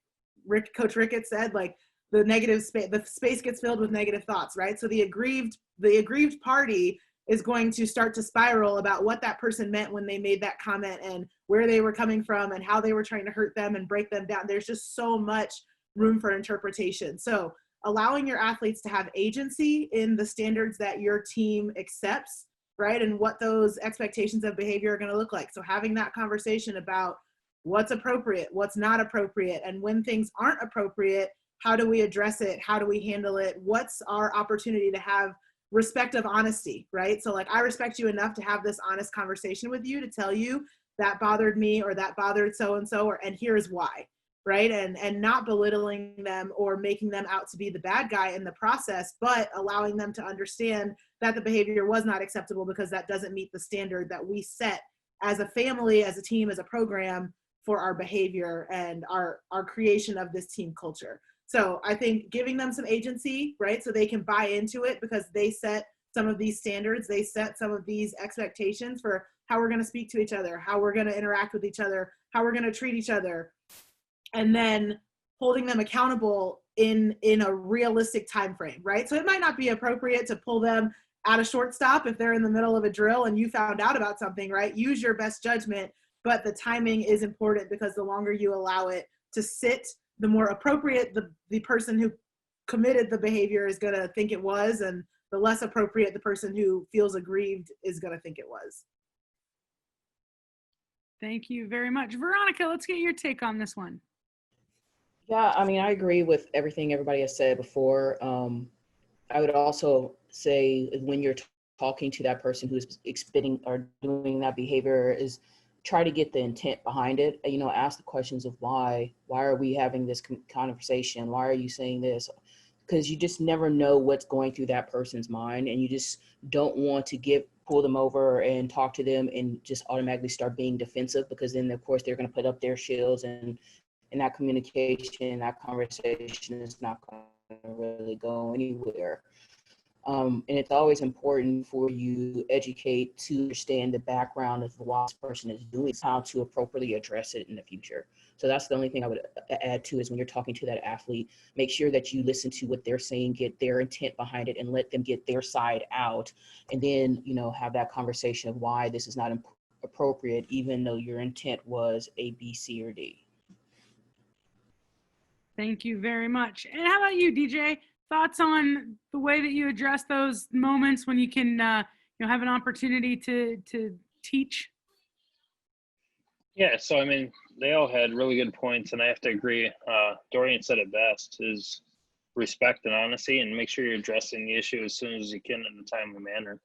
Coach Ricketts said, like the negative space, the space gets filled with negative thoughts, right? So the aggrieved party is going to start to spiral about what that person meant when they made that comment and where they were coming from and how they were trying to hurt them and break them down. There's just so much room for interpretation. So allowing your athletes to have agency in the standards that your team accepts, right? And what those expectations of behavior are going to look like. So having that conversation about what's appropriate, what's not appropriate, and when things aren't appropriate, how do we address it? How do we handle it? What's our opportunity to have respect of honesty, right? So like, I respect you enough to have this honest conversation with you to tell you that bothered me or that bothered so-and-so, and here's why, right? And not belittling them or making them out to be the bad guy in the process, but allowing them to understand that the behavior was not acceptable because that doesn't meet the standard that we set as a family, as a team, as a program for our behavior and our creation of this team culture. So I think giving them some agency, right, so they can buy into it because they set some of these standards, they set some of these expectations for how we're going to speak to each other, how we're going to interact with each other, how we're going to treat each other, and then holding them accountable in a realistic time frame, right? So it might not be appropriate to pull them at a shortstop if they're in the middle of a drill and you found out about something, right? Use your best judgment, but the timing is important because the longer you allow it to sit, the more appropriate the person who committed the behavior is going to think it was, and the less appropriate the person who feels aggrieved is going to think it was. Thank you very much. Veronica, let's get your take on this one. Yeah, I mean, I agree with everything everybody has said before. I would also say when you're talking to that person who's exhibiting or doing that behavior is try to get the intent behind it. You know, ask the questions of why are we having this conversation? Why are you saying this? Because you just never know what's going through that person's mind, and you just don't want to pull them over and talk to them and just automatically start being defensive, because then of course they're going to put up their shields, and that communication, that conversation is not going to really go anywhere. And it's always important for you to educate to understand the background of what this person is doing, how to appropriately address it in the future. So that's the only thing I would add to is when you're talking to that athlete, make sure that you listen to what they're saying, get their intent behind it, and let them get their side out. And then, you know, have that conversation of why this is not appropriate, even though your intent was A, B, C, or D. Thank you very much. And how about you, DJ? Thoughts on the way that you address those moments when you can, have an opportunity to teach? Yeah, so I mean, they all had really good points, and I have to agree. Dorian said it best: is respect and honesty, and make sure you're addressing the issue as soon as you can in a timely manner.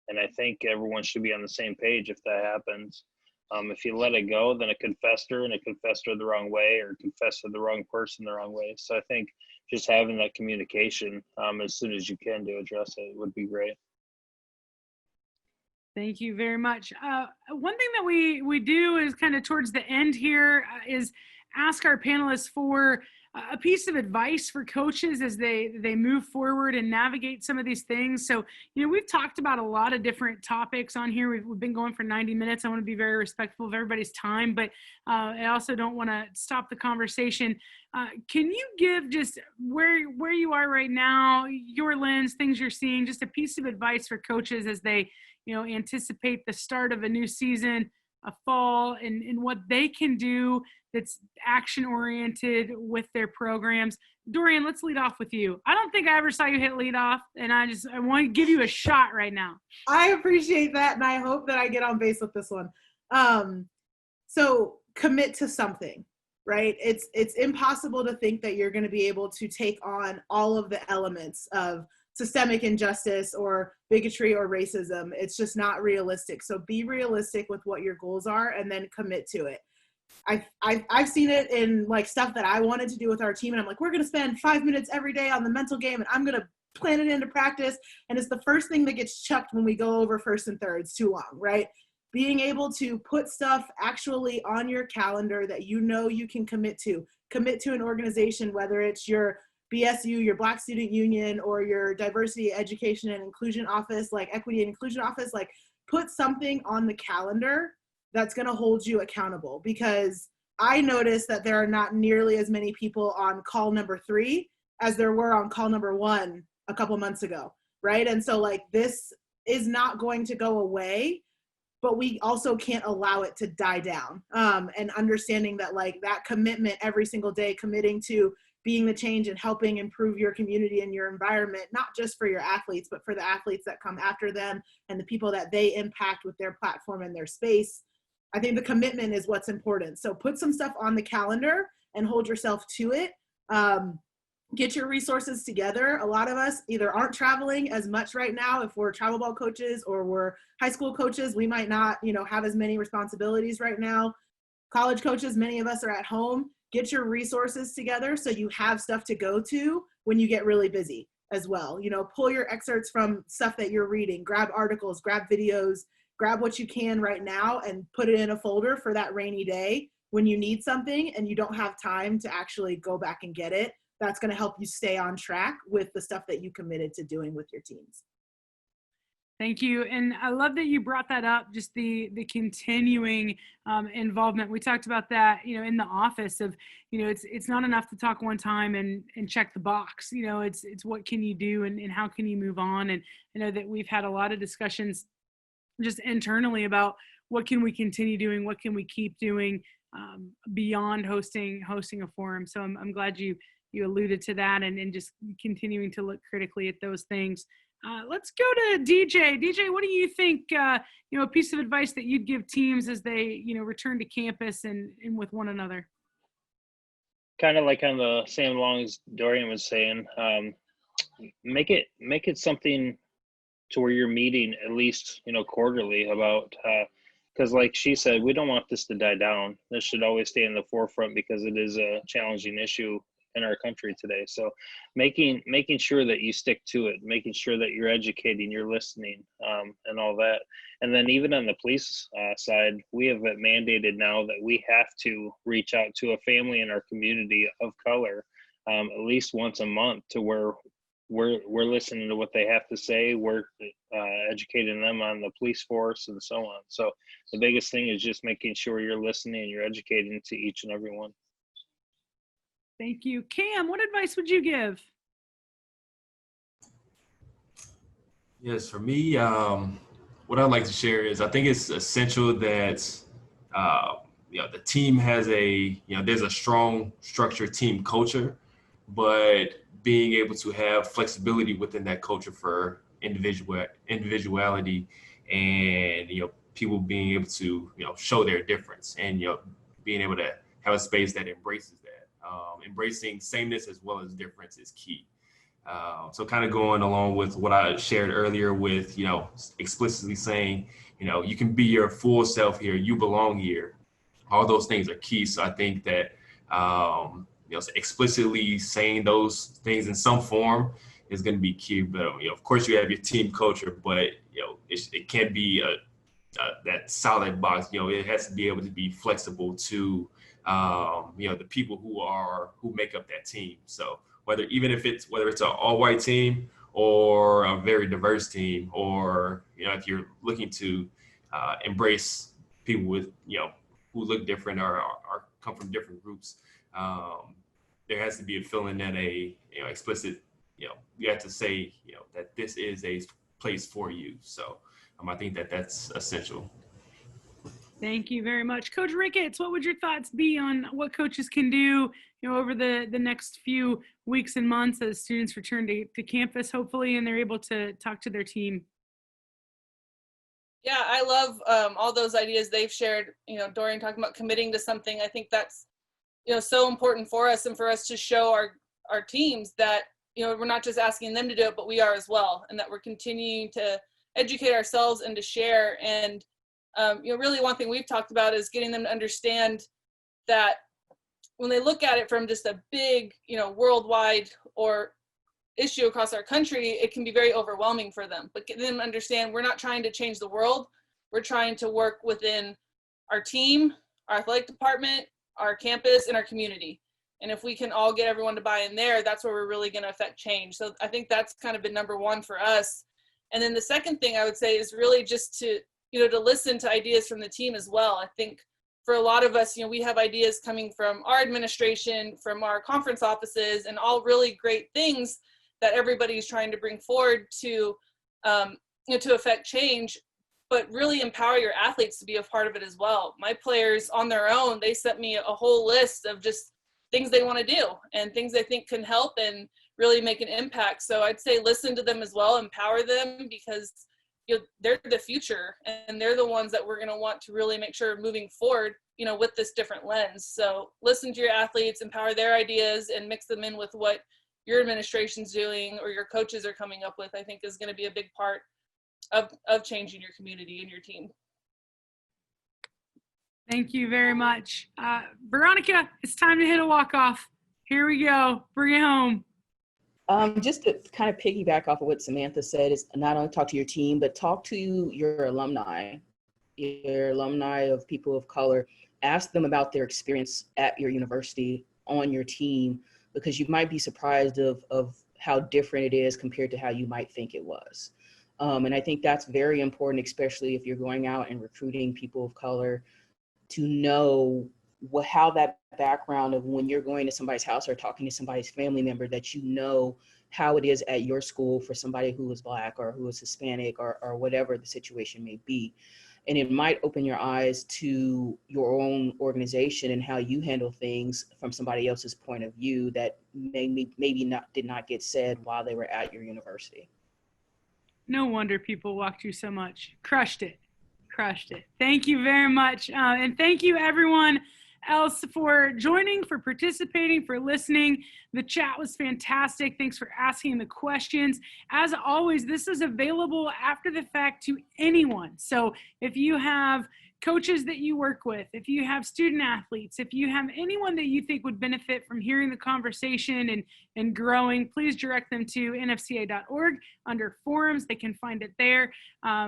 And I think everyone should be on the same page if that happens. If you let it go, then it could fester, and it could fester the wrong way, or it could fester the wrong person the wrong way. So I think just having that communication as soon as you can to address it would be great. Thank you very much. One thing that we do is kind of towards the end here is ask our panelists for a piece of advice for coaches as they move forward and navigate some of these things. So, we've talked about a lot of different topics on here. We've been going for 90 minutes. I want to be very respectful of everybody's time, but I also don't want to stop the conversation. Can you give just where you are right now, your lens, things you're seeing, just a piece of advice for coaches as they, anticipate the start of a new season, a fall, and what they can do that's action oriented with their programs? Dorian, let's lead off with you. I don't think I ever saw you hit lead off, and I want to give you a shot right now. I appreciate that, and I hope that I get on base with this one. So commit to something, right? It's impossible to think that you're going to be able to take on all of the elements of systemic injustice or bigotry or racism. It's just not realistic. So be realistic with what your goals are and then commit to it. I've seen it in like stuff that I wanted to do with our team, and I'm like, we're going to spend 5 minutes every day on the mental game, and I'm going to plan it into practice, and it's the first thing that gets chucked when we go over first and thirds too long, right? Being able to put stuff actually on your calendar that you know you can commit to an organization, whether it's your BSU, your Black Student Union, or your Diversity, Education, and Inclusion Office, like Equity and Inclusion Office, like put something on the calendar that's going to hold you accountable. Because I noticed that there are not nearly as many people on call number 3 as there were on call number 1 a couple months ago, right? And so like this is not going to go away, but we also can't allow it to die down. And understanding that like that commitment every single day, committing to being the change and helping improve your community and your environment, not just for your athletes, but for the athletes that come after them and the people that they impact with their platform and their space. I think the commitment is what's important. So put some stuff on the calendar and hold yourself to it. Get your resources together. A lot of us either aren't traveling as much right now. If we're travel ball coaches or we're high school coaches, we might not, have as many responsibilities right now. College coaches, many of us are at home. Get your resources together so you have stuff to go to when you get really busy as well. Pull your excerpts from stuff that you're reading, grab articles, grab videos, grab what you can right now and put it in a folder for that rainy day when you need something and you don't have time to actually go back and get it. That's going to help you stay on track with the stuff that you committed to doing with your teams. Thank you. And I love that you brought that up, just the continuing involvement. We talked about that, in the office of, it's not enough to talk one time and check the box. It's what can you do and how can you move on? And I know that we've had a lot of discussions just internally about what can we continue doing, what can we keep doing beyond hosting a forum. So I'm glad you alluded to that and just continuing to look critically at those things. Let's go to DJ. DJ, what do you think, a piece of advice that you'd give teams as they, return to campus and with one another? Kind of like on the same along as Dorian was saying, make it something to where you're meeting at least, quarterly about, because like she said, we don't want this to die down. This should always stay in the forefront because it is a challenging issue in our country today. So making sure that you stick to it, making sure that you're educating, you're listening, and all that. And then even on the police side, we have it mandated now that we have to reach out to a family in our community of color at least once a month to where we're listening to what they have to say. We're educating them on the police force and so on. So the biggest thing is just making sure you're listening and you're educating to each and every one. Thank you. Cam, what advice would you give? Yes, for me, what I'd like to share is I think it's essential that the team has there's a strong structured team culture, but being able to have flexibility within that culture for individuality and people being able to show their difference and being able to have a space that embraces that. Embracing sameness as well as difference is key. So kind of going along with what I shared earlier with, explicitly saying, you can be your full self here, you belong here. All those things are key. So I think that, explicitly saying those things in some form is going to be key. But, of course you have your team culture, but, it can't be that solid box. It has to be able to be flexible to, the people who make up that team. So whether it's an all-white team or a very diverse team, or if you're looking to embrace people with who look different or come from different groups, there has to be a feeling that explicit you have to say that this is a place for you. So I think that's essential. Thank you very much. Coach Ricketts, what would your thoughts be on what coaches can do over the next few weeks and months as students return to campus, hopefully, and they're able to talk to their team? Yeah, I love all those ideas they've shared. Dorian talking about committing to something. I think that's, so important for us and for us to show our teams that, we're not just asking them to do it, but we are as well. And that we're continuing to educate ourselves and to share. And, really one thing we've talked about is getting them to understand that when they look at it from just a big, worldwide or issue across our country, it can be very overwhelming for them. But get them to understand we're not trying to change the world. We're trying to work within our team, our athletic department, our campus, and our community. And if we can all get everyone to buy in there, that's where we're really going to affect change. So I think that's kind of been number one for us. And then the second thing I would say is really just to, to listen to ideas from the team as well. I think for a lot of us, we have ideas coming from our administration, from our conference offices, and all really great things that everybody's trying to bring forward to, to affect change, but really empower your athletes to be a part of it as well. My players on their own, they sent me a whole list of just things they want to do and things they think can help and really make an impact. So I'd say listen to them as well, empower them, because they're the future and they're the ones that we're going to want to really make sure moving forward, with this different lens. So listen to your athletes, empower their ideas, and mix them in with what your administration's doing or your coaches are coming up with, I think is going to be a big part of changing your community and your team. Thank you very much. Veronica, it's time to hit a walk-off. Here we go. Bring it home. Just to kind of piggyback off of what Samantha said, is not only talk to your team, but talk to your alumni of people of color. Ask them about their experience at your university, on your team, because you might be surprised of how different it is compared to how you might think it was. And I think that's very important, especially if you're going out and recruiting people of color, to know how that background of when you're going to somebody's house or talking to somebody's family member, that how it is at your school for somebody who is Black or who is Hispanic or whatever the situation may be. And it might open your eyes to your own organization and how you handle things from somebody else's point of view that did not get said while they were at your university. No wonder people walked you so much. Crushed it. Thank you very much. And thank you everyone else for joining, for participating, for listening. The chat was fantastic. Thanks for asking the questions. As always, this is available after the fact to anyone. So if you have coaches that you work with, if you have student athletes, if you have anyone that you think would benefit from hearing the conversation and growing, please direct them to nfca.org under forums. They can find it there.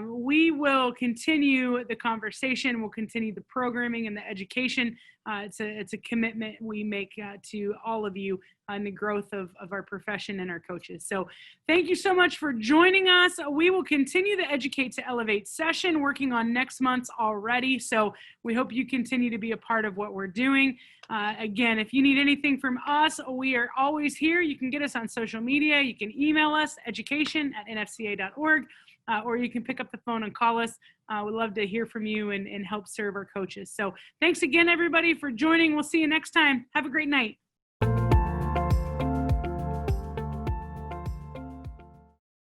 We will continue the conversation. We'll continue the programming and the education. It's a commitment we make to all of you in the growth of our profession and our coaches. So thank you so much for joining us. We will continue the Educate to Elevate session, working on next month's already. So we hope you continue to be a part of what we're doing. Again, if you need anything from us, we are always here. You can get us on social media. You can email us, education@nfca.org, or you can pick up the phone and call us. We'd love to hear from you and help serve our coaches. So thanks again, everybody, for joining. We'll see you next time. Have a great night.